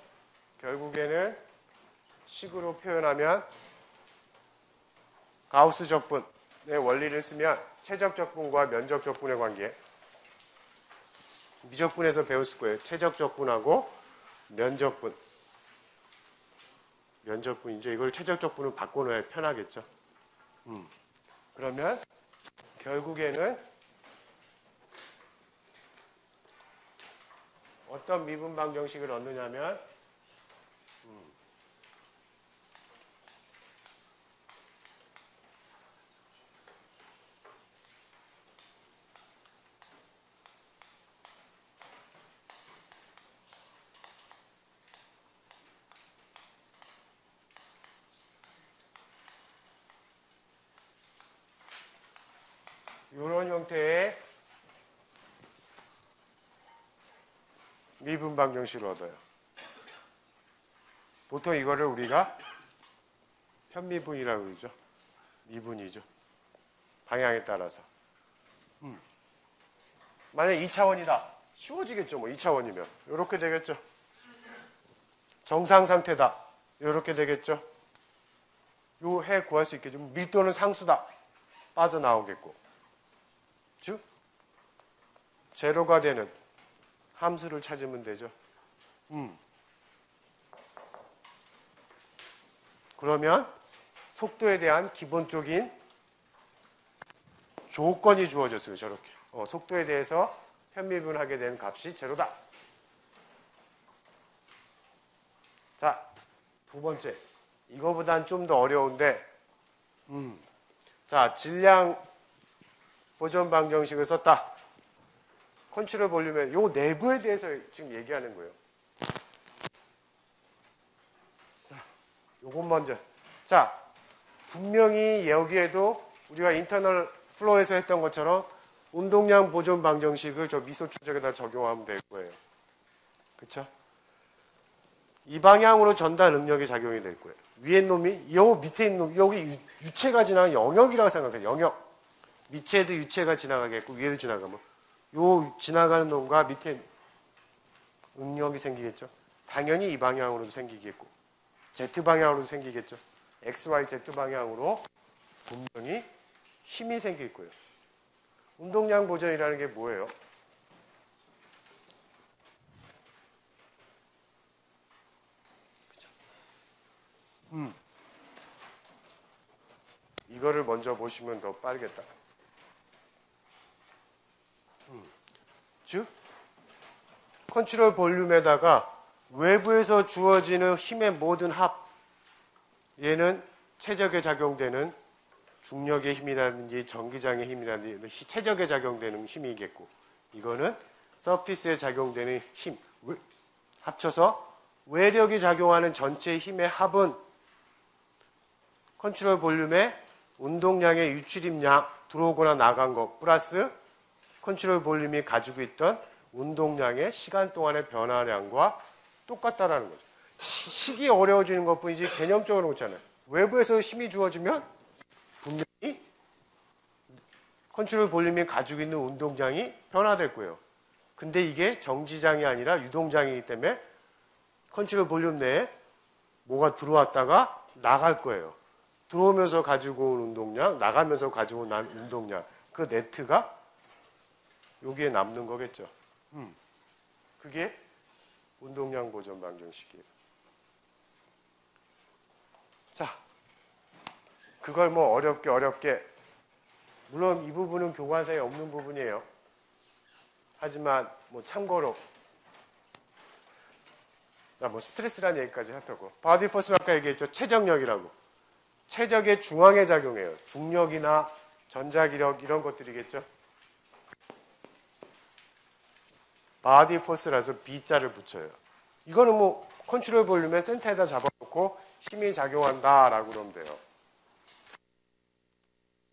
결국에는 식으로 표현하면 가우스 적분의 원리를 쓰면 최적 적분과 면적 적분의 관계, 미적분에서 배웠을 거예요. 최적 적분하고 면적분. 면적분이죠. 이걸 최적 적분으로 바꿔놓아야 편하겠죠. 그러면 결국에는 어떤 미분 방정식을 얻느냐면 이런 형태의 미분 방정식을 얻어요. 보통 이거를 우리가 편미분이라고 그러죠. 미분이죠. 방향에 따라서. 만약 2차원이다. 쉬워지겠죠. 뭐 2차원이면. 이렇게 되겠죠. 정상 상태다. 이렇게 되겠죠. 요 해 구할 수 있겠죠. 밀도는 상수다. 빠져나오겠고. 즉 제로가 되는 함수를 찾으면 되죠. 그러면 속도에 대한 기본적인 조건이 주어졌어요. 저렇게. 속도에 대해서 편미분하게 된 값이 제로다. 자, 두 번째. 이거보단 좀 더 어려운데 자, 질량 보존 방정식을 썼다. 컨트롤 볼륨의 요 내부에 대해서 지금 얘기하는 거예요. 자, 요건 먼저. 자, 분명히 여기에도 우리가 인터널 플로우에서 했던 것처럼 운동량 보존 방정식을 저 미소 초적에다 적용하면 될 거예요. 그쵸? 이 방향으로 전달 능력이 작용이 될 거예요. 위에 놈이, 요 밑에 있는 놈, 여기 유체가 지나가는 영역이라고 생각해요. 영역. 밑에도 유체가 지나가겠고 위에도 지나가면 요 지나가는 놈과 밑에 응력이 생기겠죠. 당연히 이 방향으로도 생기겠고 Z방향으로도 생기겠죠. XY, Z방향으로 분명히 힘이 생길 거예요. 운동량 보존이라는 게 뭐예요? 그쵸? 이거를 먼저 보시면 더 빠르겠다. 즉 컨트롤 볼륨에다가 외부에서 주어지는 힘의 모든 합, 얘는 최적에 작용되는 중력의 힘이라든지 전기장의 힘이라든지 최적에 작용되는 힘이겠고, 이거는 서피스에 작용되는 힘, 합쳐서 외력이 작용하는 전체 힘의 합은 컨트롤 볼륨의 운동량의 유출입량, 들어오거나 나간 것 플러스 컨트롤 볼륨이 가지고 있던 운동량의 시간 동안의 변화량과 똑같다라는 거죠. 식이 어려워지는 것뿐이지 개념적으로 그렇잖아요. 외부에서 힘이 주어지면 분명히 컨트롤 볼륨이 가지고 있는 운동량이 변화될 거예요. 근데 이게 정지장이 아니라 유동장이기 때문에 컨트롤 볼륨 내에 뭐가 들어왔다가 나갈 거예요. 들어오면서 가지고 온 운동량, 나가면서 가지고 온 운동량, 그 네트가 여기에 남는 거겠죠. 그게 운동량 보존 방정식이에요. 자, 그걸 뭐 어렵게 물론 이 부분은 교과서에 없는 부분이에요. 하지만 뭐 참고로 뭐 스트레스라는 얘기까지 했다고. 바디 포스는 아까 얘기했죠. 최적력이라고. 최적의 중앙에 작용해요. 중력이나 전자기력 이런 것들이겠죠. 바디 포스라서 B자를 붙여요. 이거는 뭐 컨트롤 볼륨의 센터에다 잡아놓고 힘이 작용한다라고 그러면 돼요.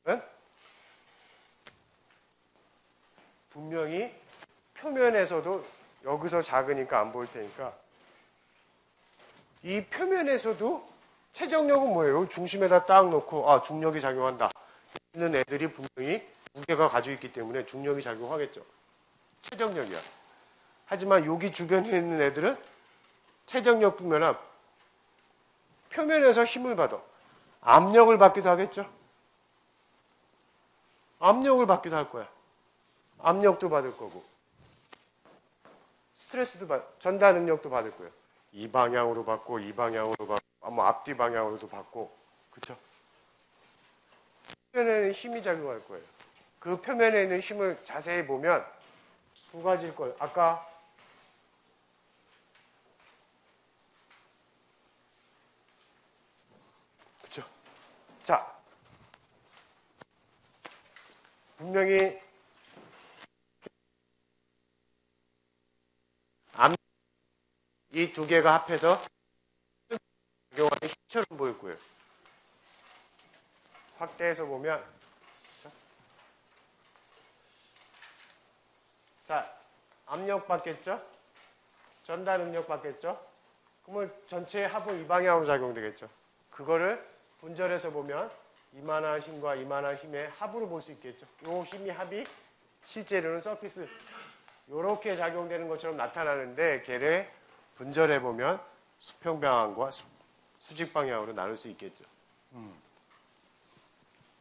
응? 분명히 표면에서도 여기서 작으니까 안 보일 테니까 이 표면에서도 최적력은 뭐예요? 중심에다 딱 놓고 중력이 작용한다. 있는 애들이 분명히 무게가 가지고 있기 때문에 중력이 작용하겠죠. 최적력이야. 하지만 여기 주변에 있는 애들은 최적력뿐만 표면에서 힘을 받아. 압력을 받기도 하겠죠. 압력을 받기도 할 거야. 압력도 받을 거고 스트레스도 전달 능력도 받을 거예요. 이 방향으로 받고 이 방향으로 받고 뭐 앞뒤 방향으로도 받고 그렇죠? 표면에는 힘이 작용할 거예요. 그 표면에 있는 힘을 자세히 보면 두 가지일 거예요. 아까 그렇죠? 자, 분명히 이 두 개가 합해서 작용하는 힘처럼 보일 거예요. 확대해서 보면 자, 압력 받겠죠? 전달 능력 받겠죠? 그러면 전체의 합은 이 방향으로 작용되겠죠. 그거를 분절해서 보면 이만한 힘과 이만한 힘의 합으로 볼 수 있겠죠. 이 힘이 합이 실제로는 서피스 이렇게 작용되는 것처럼 나타나는데 걔를 분절해 보면 수평 방향과 수직 방향으로 나눌 수 있겠죠.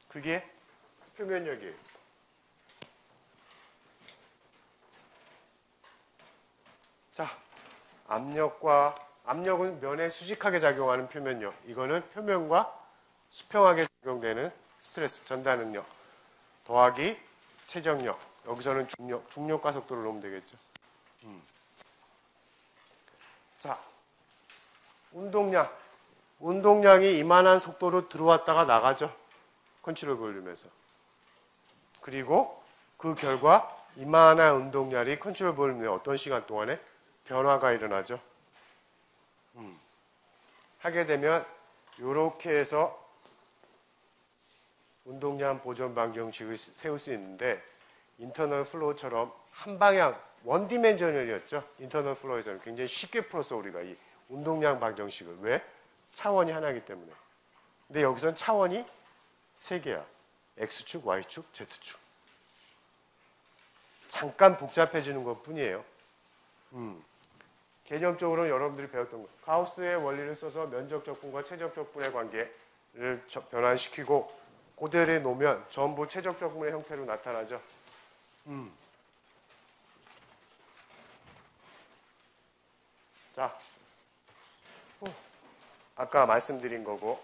그게 표면력이에요. 자, 압력은 면에 수직하게 작용하는 표면력. 이거는 표면과 수평하게 적용되는 스트레스 전달 능력 더하기 최적력. 여기서는 중력 가속도를 놓으면 되겠죠. 자, 운동량이 이만한 속도로 들어왔다가 나가죠. 컨트롤 볼륨에서. 그리고 그 결과 이만한 운동량이 컨트롤 볼륨에 어떤 시간 동안에 변화가 일어나죠. 하게 되면 이렇게 해서 운동량 보존 방정식을 세울 수 있는데 인터널 플로우처럼 한 방향 원디멘저널이었죠. 인터널 플로우에서는 굉장히 쉽게 풀었어 우리가 이 운동량 방정식을. 왜? 차원이 하나이기 때문에. 근데 여기선 차원이 세 개야. X축, Y축, Z축. 잠깐 복잡해지는 것 뿐이에요. 개념적으로는 여러분들이 배웠던 거. 가우스의 원리를 써서 면적 적분과 최적 적분의 관계를 변환시키고 그대로 놓으면 전부 최적 적분의 형태로 나타나죠. 자, 아까 말씀드린 거고.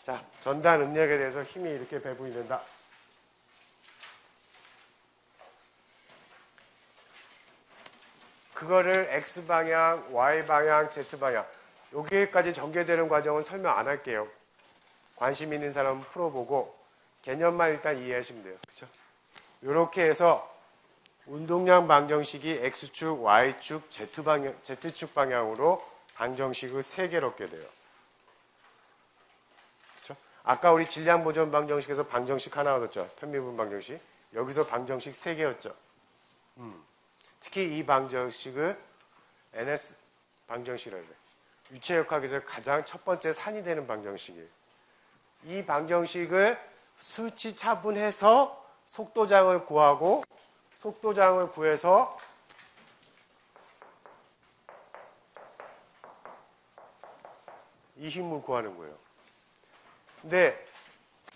자, 전달 능력에 대해서 힘이 이렇게 배분이 된다. 그거를 X방향, Y방향, Z방향 여기까지 전개되는 과정은 설명 안 할게요. 관심 있는 사람은 풀어보고 개념만 일단 이해하시면 돼요. 그렇죠? 이렇게 해서 운동량 방정식이 X축, Y축, Z축 방향으로 방정식을 3개를 얻게 돼요. 그렇죠? 아까 우리 질량 보존 방정식에서 방정식 하나 얻었죠. 편미분 방정식. 여기서 방정식 3개였죠. 특히 이 방정식을 NS 방정식이라고 해요. 유체역학에서 가장 첫 번째 산이 되는 방정식이에요. 이 방정식을 수치 차분해서 속도장을 구하고 속도장을 구해서 이 힘을 구하는 거예요. 근데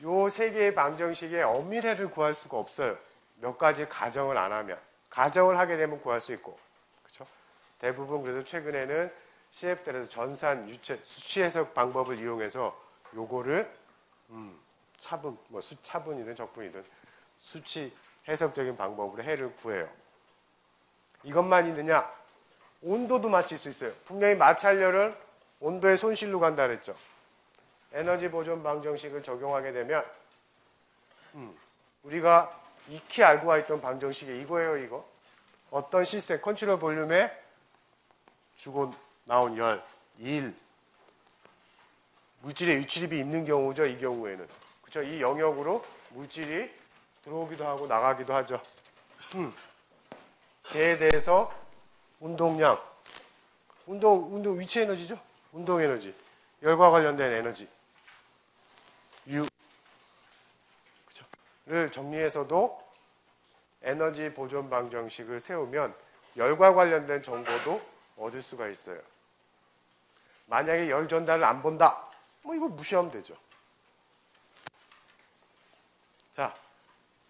이 3개의 방정식의 엄밀해를 구할 수가 없어요. 몇 가지 가정을 안 하면. 가정을 하게 되면 구할 수 있고. 그렇죠? 대부분 그래서 최근에는 CF들에서 전산, 유체, 수치 해석 방법을 이용해서 요거를 차분, 차분이든 적분이든 수치 해석적인 방법으로 해를 구해요. 이것만 있느냐? 온도도 맞출 수 있어요. 분명히 마찰열은 온도의 손실로 간다 그랬죠. 에너지 보존 방정식을 적용하게 되면 우리가 익히 알고 와 있던 방정식이 이거예요. 이거. 어떤 시스템, 컨트롤 볼륨에 주고 나온 열, 1 물질의 유출입이 있는 경우죠. 이 경우에는. 그렇죠? 이 영역으로 물질이 들어오기도 하고 나가기도 하죠. 걔에 대해서 운동량, 운동 위치 에너지죠. 운동 에너지, 열과 관련된 에너지, U, 정리해서도 에너지 보존 방정식을 세우면 열과 관련된 정보도 얻을 수가 있어요. 만약에 열 전달을 안 본다, 뭐 이거 무시하면 되죠. 자,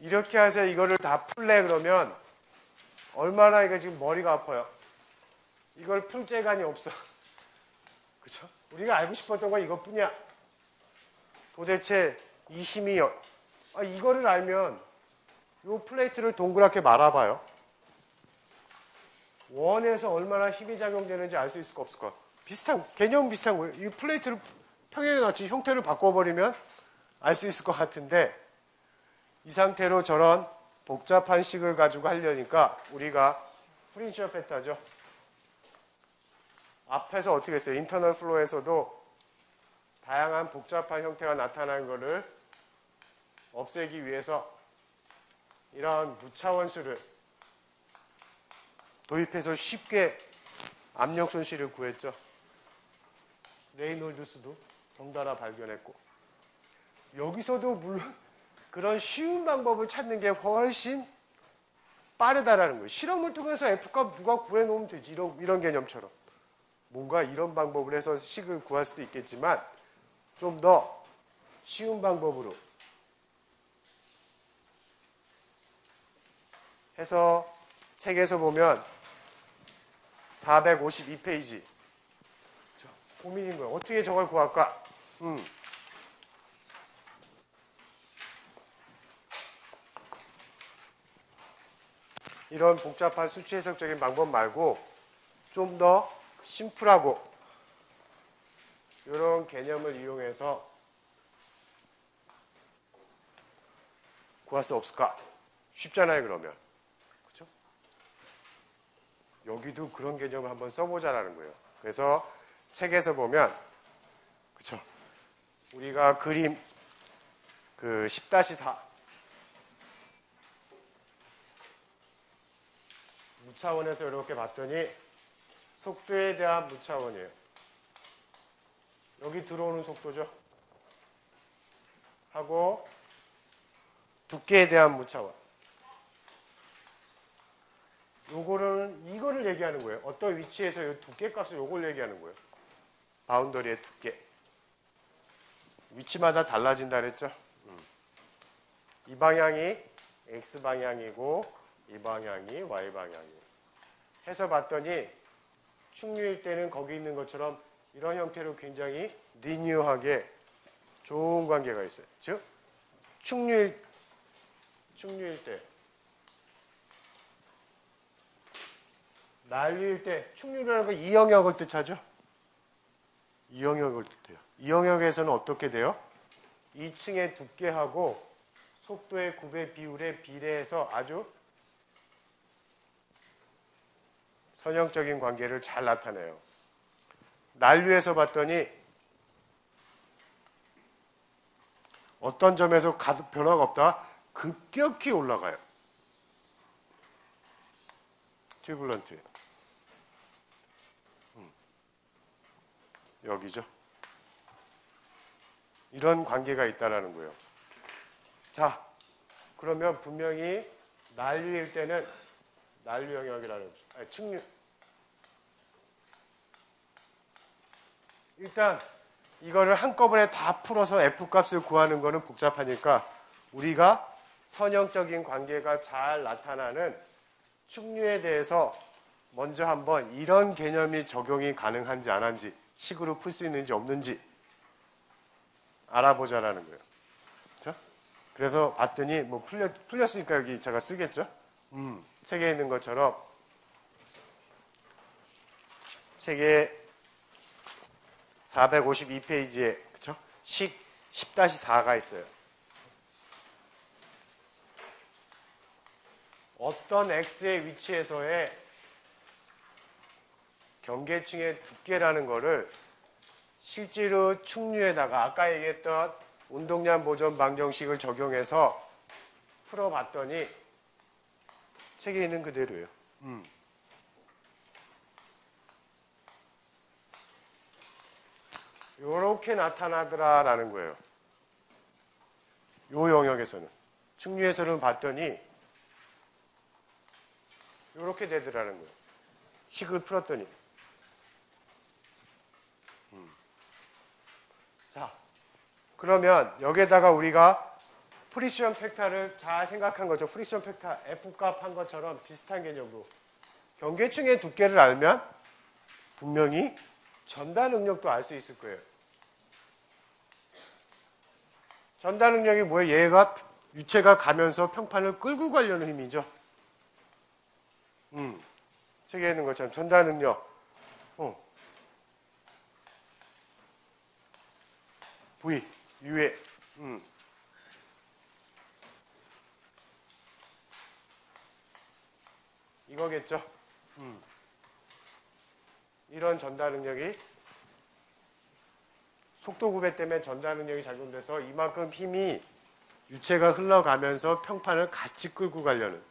이렇게 해서 이거를 다 풀래 그러면 얼마나 이거 지금 머리가 아파요. 이걸 풀 재간이 없어. 그쵸? 우리가 알고 싶었던 건 이것뿐이야. 도대체 이 힘이 이거를 알면 이 플레이트를 동그랗게 말아봐요. 원에서 얼마나 힘이 작용되는지 알 수 있을까 없을까? 개념 비슷한 거예요. 이 플레이트를 평행에 놨지 형태를 바꿔버리면 알 수 있을 것 같은데 이 상태로 저런 복잡한 식을 가지고 하려니까 우리가 프린셔 페타죠. 앞에서 어떻게 했어요? 인터널 플로우에서도 다양한 복잡한 형태가 나타나는 것을 없애기 위해서 이런 무차원수를 도입해서 쉽게 압력 손실을 구했죠. 레이놀드스도 덩달아 발견했고 여기서도 물론 그런 쉬운 방법을 찾는 게 훨씬 빠르다라는 거예요. 실험을 통해서 F값 누가 구해놓으면 되지. 이런 개념처럼. 뭔가 이런 방법을 해서 식을 구할 수도 있겠지만 좀 더 쉬운 방법으로 해서 책에서 보면 452페이지 고민인 거예요. 어떻게 저걸 구할까? 이런 복잡한 수치 해석적인 방법 말고 좀 더 심플하고 이런 개념을 이용해서 구할 수 없을까? 쉽잖아요, 그러면. 그렇죠? 여기도 그런 개념을 한번 써보자라는 거예요. 그래서 책에서 보면, 그렇죠? 우리가 그림 그 10-4 무차원에서 이렇게 봤더니 속도에 대한 무차원이에요. 여기 들어오는 속도죠. 하고 두께에 대한 무차원. 이거를 얘기하는 거예요. 어떤 위치에서 이 두께 값을 요걸 얘기하는 거예요. 바운더리의 두께. 위치마다 달라진다 그랬죠. 이 방향이 X방향이고 이 방향이 Y방향이에요. 해서 봤더니 충류일 때는 거기 있는 것처럼 이런 형태로 굉장히 리니어하게 좋은 관계가 있어요. 즉 충류일 때 난류일 때 충류라는 건 이 영역을 뜻하죠. 이 영역을 뜻해요. 이 영역에서는 어떻게 돼요? 2층의 두께하고 속도의 굽의 비율에 비례해서 아주 선형적인 관계를 잘 나타내요. 난류에서 봤더니 어떤 점에서 변화가 없다 급격히 올라가요. 튜블런트. 여기죠. 이런 관계가 있다라는 거예요. 자, 그러면 분명히 난류일 때는 난류 영역이라는 거죠. 충류. 일단 이거를 한꺼번에 다 풀어서 F값을 구하는 거는 복잡하니까 우리가 선형적인 관계가 잘 나타나는 충류에 대해서 먼저 한번 이런 개념이 적용이 가능한지 안 한지 식으로 풀 수 있는지 없는지 알아보자라는 거예요. 그렇죠? 그래서 봤더니 뭐 풀렸으니까 여기 제가 쓰겠죠. 책에 있는 것처럼 책에 452페이지에 그쵸? 식 10-4가 있어요. 어떤 X의 위치에서의 경계층의 두께라는 거를 실제로 충류에다가 아까 얘기했던 운동량 보존 방정식을 적용해서 풀어봤더니 책에 있는 그대로예요. 요렇게 나타나더라라는 거예요. 요 영역에서는. 승류에서는 봤더니 이렇게 되더라는 거예요. 식을 풀었더니. 자, 그러면 여기에다가 우리가 프리션 팩터를 잘 생각한 거죠. 프리션 팩터 F값 한 것처럼 비슷한 개념으로 경계층의 두께를 알면 분명히 전달 능력도 알 수 있을 거예요. 전달 능력이 뭐예요? 얘가 유체가 가면서 평판을 끌고 가려는 힘이죠. 책에 있는 것처럼 전달 능력. V, 유해. 이거겠죠. 이런 전달 능력이 속도 구배 때문에 전달 능력이 작용돼서 이만큼 힘이 유체가 흘러가면서 평판을 같이 끌고 가려는,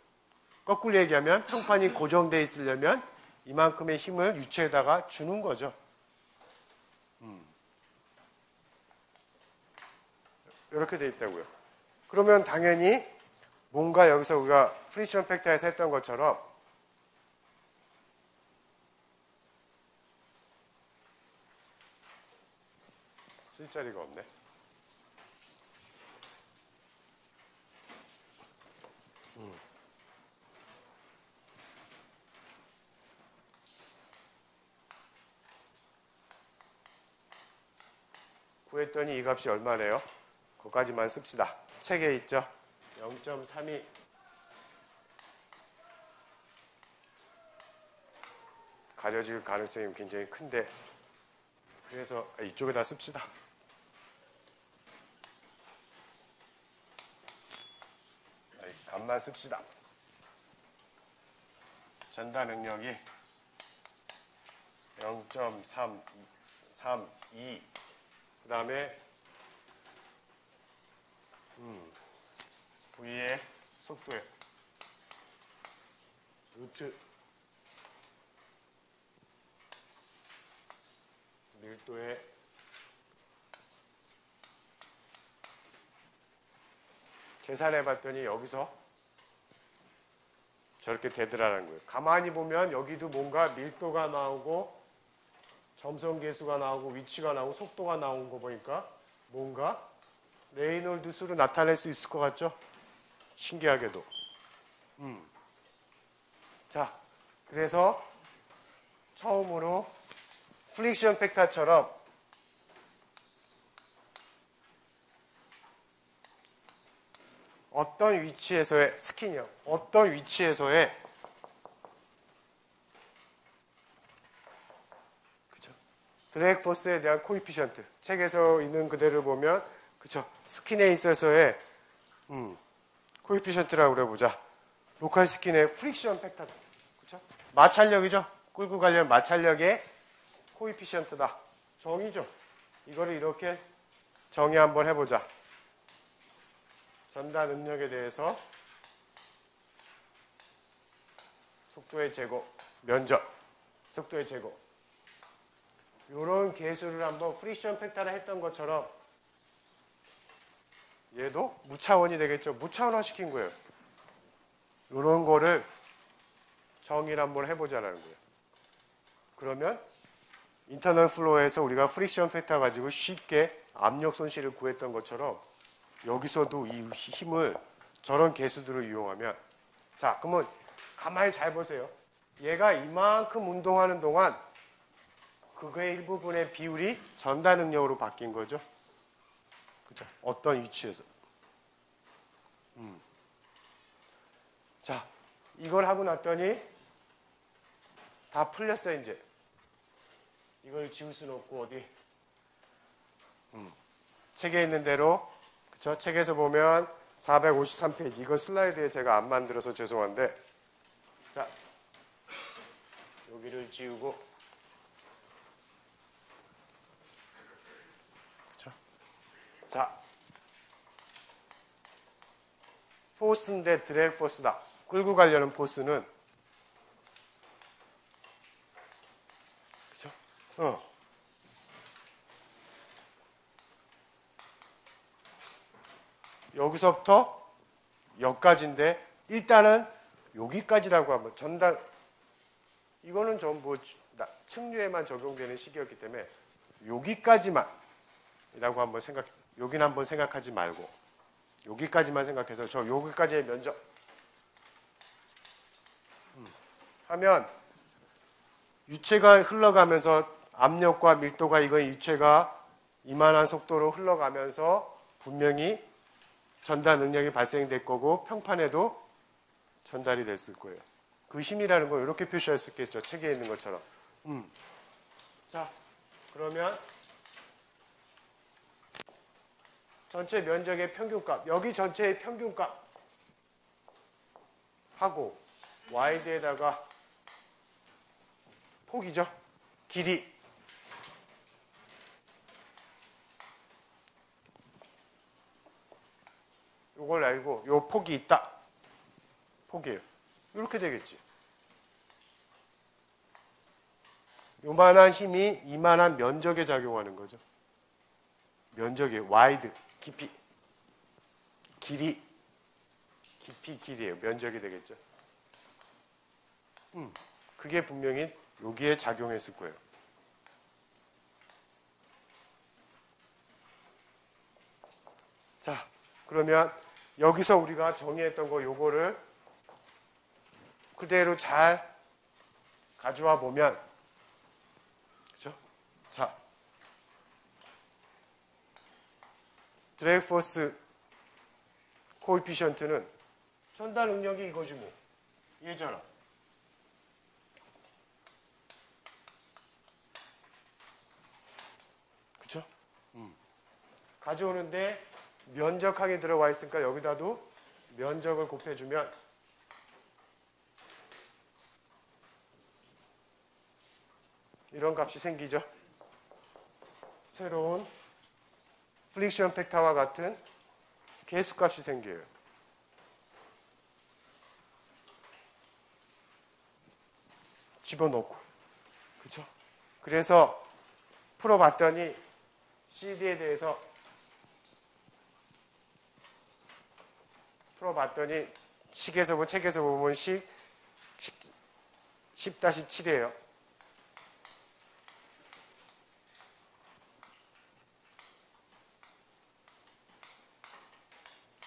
거꾸로 얘기하면 평판이 고정되어 있으려면 이만큼의 힘을 유체에다가 주는 거죠. 이렇게 돼 있다고요. 그러면 당연히 뭔가 여기서 우리가 프리션 팩터에서 했던 것처럼 쓸 자리가 없네. 구했더니 이 값이 얼마래요? 그거까지만 씁시다. 책에 있죠. 0.32. 가려질 가능성이 굉장히 큰데 그래서 이쪽에다 씁시다. 값만 씁시다. 전달 능력이 0.332. 그 다음에 V의 속도에 루트 밀도에 계산해 봤더니 여기서 저렇게 되더라는 거예요. 가만히 보면 여기도 뭔가 밀도가 나오고 점선 계수가 나오고 위치가 나오고 속도가 나온 거 보니까 뭔가 레이놀드 수로 나타낼 수 있을 것 같죠? 신기하게도. 자, 그래서 처음으로 프릭션 팩터처럼 어떤 위치에서의 스킨이요. 어떤 위치에서의 그죠? 드래그 포스에 대한 코이피션트. 책에서 있는 그대로 보면 그죠? 스킨에 있어서의 코이피션트라고 그래 보자. 로컬 스킨의 프릭션 팩터. 그죠? 마찰력이죠. 끌고 가려면 마찰력의 코이피션트다. 정의죠. 이거를 이렇게 정의 한번 해보자. 전달 능력에 대해서 속도의 제곱, 면적, 속도의 제곱. 이런 계수를 한번 프리션 팩터를 했던 것처럼 얘도 무차원이 되겠죠. 무차원화 시킨 거예요. 이런 거를 정의를 한번 해보자라는 거예요. 그러면 인터널 플로어에서 우리가 프릭션 팩터 가지고 쉽게 압력 손실을 구했던 것처럼 여기서도 이 힘을 저런 계수들을 이용하면 자, 그러면 가만히 잘 보세요. 얘가 이만큼 운동하는 동안 그거의 일부분의 비율이 전달 능력으로 바뀐 거죠. 그죠? 어떤 위치에서. 자, 이걸 하고 났더니 다 풀렸어요, 이제. 이걸 지울 수는 없고, 어디. 책에 있는 대로, 그쵸? 책에서 보면 453페이지. 이거 슬라이드에 제가 안 만들어서 죄송한데. 자, 여기를 지우고. 그쵸? 자. 포스인데 드래그 포스다. 끌고 가려는 포스는 그쵸? 여기서부터 여기까지인데 일단은 여기까지라고 하면 전단 이거는 전부 측류에만 적용되는 식이었기 때문에 여기까지만 이라고 한번 여기는 한번 생각하지 말고 여기까지만 생각해서 저 여기까지의 면적 하면 유체가 흘러가면서 압력과 밀도가 이건 유체가 이만한 속도로 흘러가면서 분명히 전달 능력이 발생될 거고 평판에도 전달이 됐을 거예요. 그 힘이라는 걸 이렇게 표시할 수 있겠죠. 책에 있는 것처럼. 자, 그러면 전체 면적의 평균값, 여기 전체의 평균값 하고 y드에다가 폭이죠. 길이. 이걸 알고 요 폭이 있다. 폭이에요. 이렇게 되겠지. 요만한 힘이 이만한 면적에 작용하는 거죠. 면적이 와이드, 깊이, 길이, 깊이, 길이에요. 면적이 되겠죠. 그게 분명히 여기에 작용했을 거예요. 자, 그러면 여기서 우리가 정의했던 거 요거를 그대로 잘 가져와 보면, 그죠? 자, 드래그 포스 코에피션트는 전달 능력이 이거지 뭐. 얘잖아. 그쵸? 가져오는데 면적항이 들어와 있으니까 여기다도 면적을 곱해주면 이런 값이 생기죠. 새로운 프릭션 팩터와 같은 계수값이 생겨요. 집어넣고. 그렇죠? 그래서 풀어봤더니 CD에 대해서 풀어봤더니 책에서 보면 10-7이에요.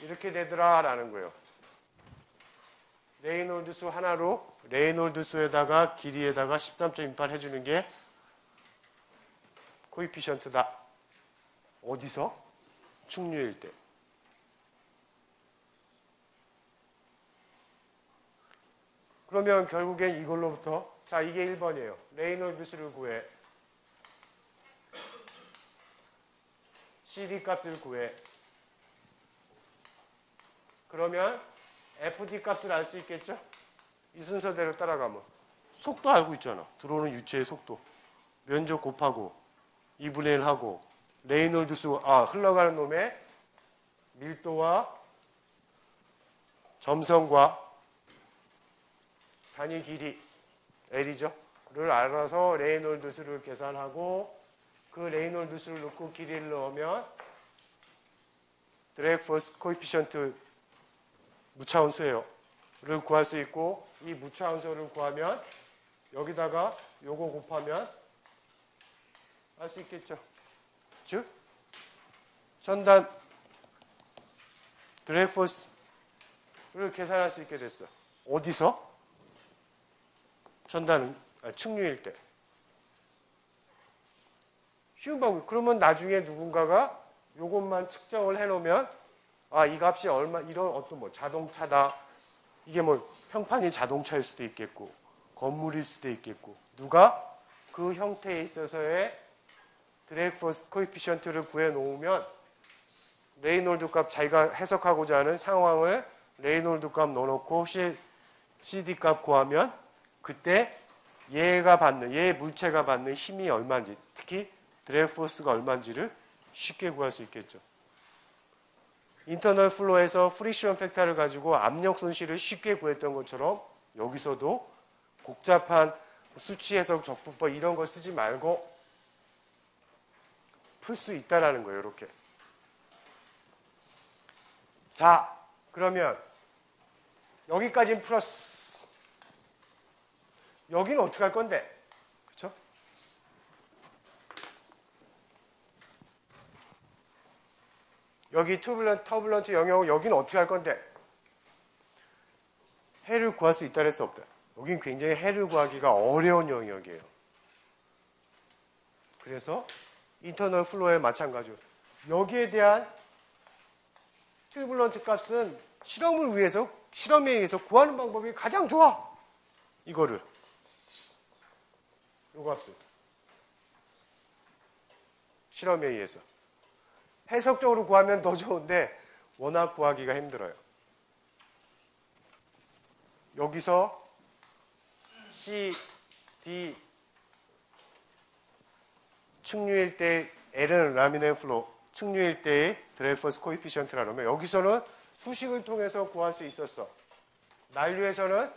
이렇게 되더라 라는 거예요. 레이놀드 수 하나로 레이놀드 수에다가 길이에다가 13.28 해주는 게 코이피션트다. 어디서? 충류일 때. 그러면 결국엔 이걸로부터 자 이게 1번이에요. 레이놀드 수를 구해. CD 값을 구해. 그러면 FD 값을 알 수 있겠죠? 이 순서대로 따라가면 속도 알고 있잖아. 들어오는 유체의 속도. 면적 곱하고 2분의 1 하고 레이놀드 수 흘러가는 놈의 밀도와 점성과 단위 길이 L이죠. 를 알아서 레이놀드 수를 계산하고 그 레이놀드 수를 넣고 길이를 넣으면 드래그 포스 코에피션트 무차원수예요. 를 구할 수 있고 이 무차원수를 구하면 여기다가 요거 곱하면 알 수 있겠죠. 즉 전단 드래그 포스를 계산할 수 있게 됐어. 어디서? 전단은 충류일 때. 쉬운 방법. 그러면 나중에 누군가가 요것만 측정을 해놓으면 이 값이 얼마 이런 어떤 뭐 자동차다. 이게 뭐 평판이 자동차일 수도 있겠고 건물일 수도 있겠고 누가 그 형태에 있어서의 드래그 포스 코에피션트를 구해 놓으면 레이놀드 값 자기가 해석하고자 하는 상황을 레이놀드 값 넣어놓고 CD 값 구하면 그때 얘 물체가 받는 힘이 얼마인지 특히 드래그 포스가 얼마인지를 쉽게 구할 수 있겠죠. 인터널 플로에서 프릭션 팩터를 가지고 압력 손실을 쉽게 구했던 것처럼 여기서도 복잡한 수치 해석 적분법 이런 거 쓰지 말고 풀 수 있다라는 거예요. 이렇게. 자, 그러면 여기까지는 플러스. 여기는 어떻게 할 건데? 그렇죠? 여기 터뷸런트 영역은 여기는 어떻게 할 건데? 해를 구할 수 있다 할 수 없다. 여긴 굉장히 해를 구하기가 어려운 영역이에요. 그래서 인터널 플로우에 마찬가지로 여기에 대한 튜뷸런트 값은 실험에 의해서 구하는 방법이 가장 좋아. 이거를. 요 값을. 실험에 의해서. 해석적으로 구하면 더 좋은데 워낙 구하기가 힘들어요. 여기서 C, D 측류일 때 L은 라미네어 플로우 측류일 때의 드레이퍼스 코에피션트라고 하면 여기서는 수식을 통해서 구할 수 있었어. 난류에서는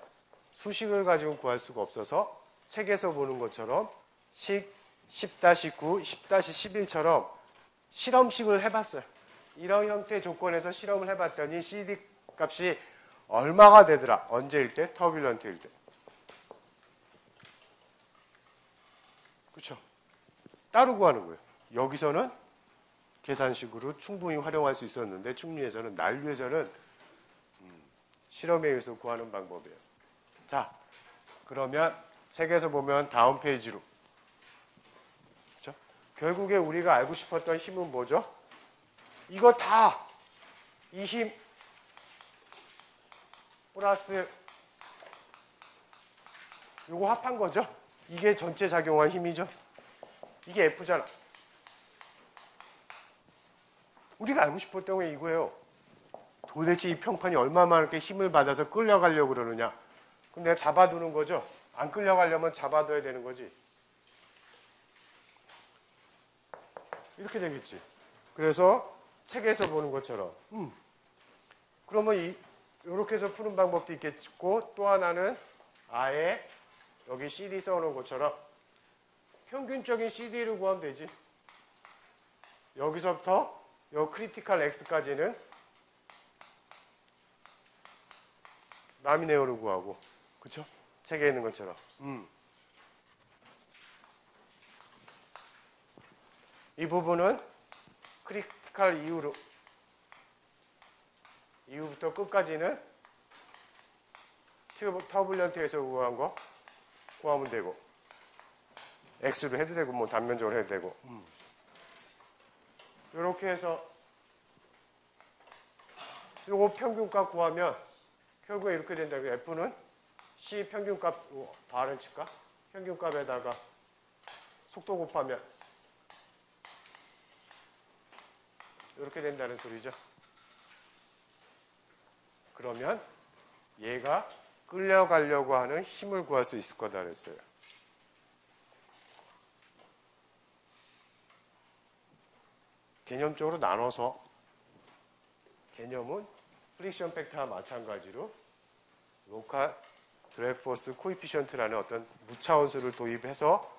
수식을 가지고 구할 수가 없어서 책에서 보는 것처럼 식 10-9, 10-11처럼 실험식을 해봤어요. 이런 형태의 조건에서 실험을 해봤더니 CD 값이 얼마가 되더라. 언제일 때? 터뷸런트일 때. 그렇죠? 따로 구하는 거예요. 여기서는 계산식으로 충분히 활용할 수 있었는데 충류에서는 난류에서는 실험에 의해서 구하는 방법이에요. 자, 그러면 책에서 보면 다음 페이지로. 그렇죠? 결국에 우리가 알고 싶었던 힘은 뭐죠? 이거 다 이 힘 플러스 요거 합한 거죠? 이게 전체 작용한 힘이죠? 이게 F잖아. 우리가 알고 싶었던 게 이거예요. 도대체 이 평판이 얼마나 이렇게 힘을 받아서 끌려가려고 그러느냐. 그럼 내가 잡아두는 거죠? 안 끌려가려면 잡아둬야 되는 거지. 이렇게 되겠지. 그래서 책에서 보는 것처럼. 그러면 이렇게 해서 푸는 방법도 있겠고 또 하나는 아예 여기 CD 써놓은 것처럼 평균적인 CD를 구하면 되지. 여기서부터 요 크리티컬 X까지는 라미네어를 구하고, 그쵸? 책에 있는 것처럼. 이 부분은 크리티컬 이후부터 끝까지는 터뷸런트에서 구한 거 구하면 되고, X로 해도 되고, 뭐 단면적으로 해도 되고. 이렇게 해서 요거 평균값 구하면 결국에 이렇게 된다고요. F는 C 평균값, 발을 칠까? 평균값에다가 속도 곱하면 이렇게 된다는 소리죠. 그러면 얘가 끌려가려고 하는 힘을 구할 수 있을 거다 그랬어요. 개념적으로 나눠서 개념은 프릭션 팩터와 마찬가지로 로컬 드래그 포스 코이피션트라는 어떤 무차원수를 도입해서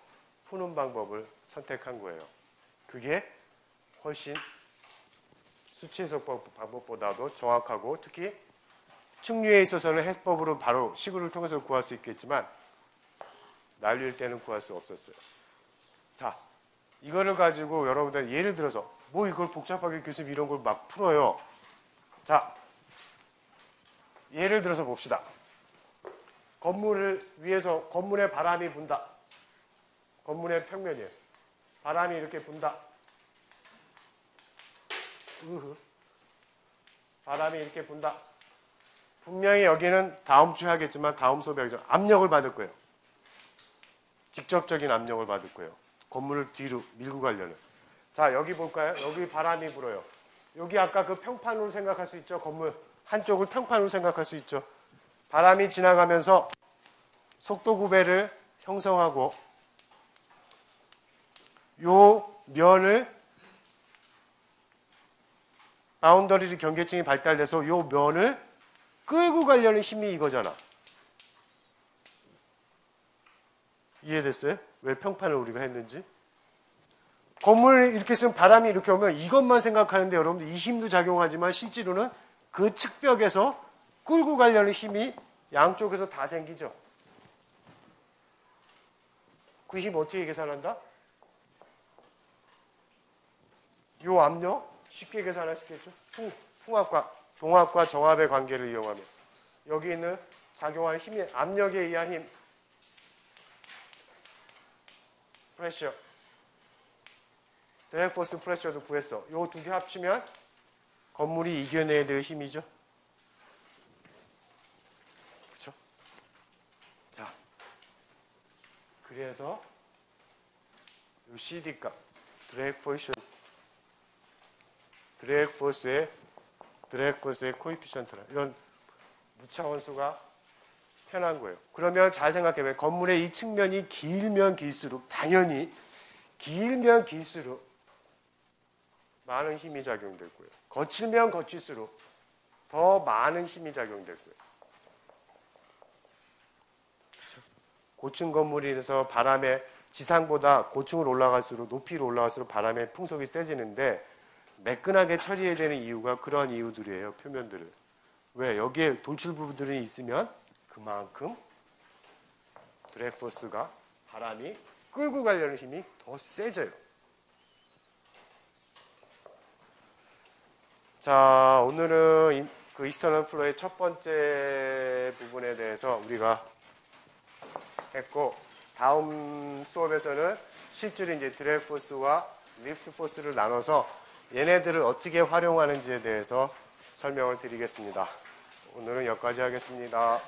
푸는 방법을 선택한 거예요. 그게 훨씬 수치 해석 방법보다도 정확하고 특히 측류에 있어서는 해법으로 바로 식을 통해서 구할 수 있겠지만 난류일 때는 구할 수 없었어요. 자, 이거를 가지고 여러분들 예를 들어서 뭐 이걸 복잡하게 교수님 이런 걸 막 풀어요. 자, 예를 들어서 봅시다. 건물을 위에서 건물에 바람이 분다. 건물의 평면이에요. 바람이 이렇게 분다. 바람이 이렇게 분다. 분명히 여기는 다음 주에 하겠지만 다음 수업에 하겠지만 압력을 받을 거예요. 직접적인 압력을 받을 거예요. 건물을 뒤로 밀고 가려는. 자, 여기 볼까요? 여기 바람이 불어요. 여기 아까 그 평판으로 생각할 수 있죠. 건물 한쪽을 평판으로 생각할 수 있죠. 바람이 지나가면서 속도 구배를 형성하고 요 면을 바운더리 경계증이 발달돼서 요 면을 끌고 가려는 힘이 이거잖아. 이해됐어요? 왜 평판을 우리가 했는지? 건물을 이렇게 쓰면 바람이 이렇게 오면 이것만 생각하는데 여러분들 이 힘도 작용하지만 실제로는 그 측벽에서 끌고 가려는 힘이 양쪽에서 다 생기죠. 그 힘 어떻게 계산한다? 요 압력 쉽게 계산할 수 있겠죠. 풍압과 동압과 정압의 관계를 이용하면 여기 있는 작용하는 힘이 압력에 의한 힘, 프레셔, 드래그 포스 프레셔도 구했어. 요 두 개 합치면 건물이 이겨내야 될 힘이죠. 그렇죠? 자, 그래서 요 CD 값, 드래그 포스의 코에피션트라 이런 무차원수가 태어난 거예요. 그러면 잘 생각해보면 건물의 이 측면이 길면 길수록 당연히 길면 길수록 많은 힘이 작용될 거예요. 거칠면 거칠수록 더 많은 힘이 작용될 거예요. 그렇죠? 고층 건물이라서 바람에 지상보다 고층으로 올라갈수록 높이로 올라갈수록 바람의 풍속이 세지는데 매끈하게 처리해야 되는 이유가 그런 이유들이에요. 표면들을. 왜? 여기에 돌출 부분들이 있으면 그만큼 드래그 포스가 바람이 끌고 가려는 힘이 더 세져요. 자, 오늘은 그 이스터널 플로의 첫 번째 부분에 대해서 우리가 했고, 다음 수업에서는 실제로 이제 드래그 포스와 리프트 포스를 나눠서 얘네들을 어떻게 활용하는지에 대해서 설명을 드리겠습니다. 오늘은 여기까지 하겠습니다.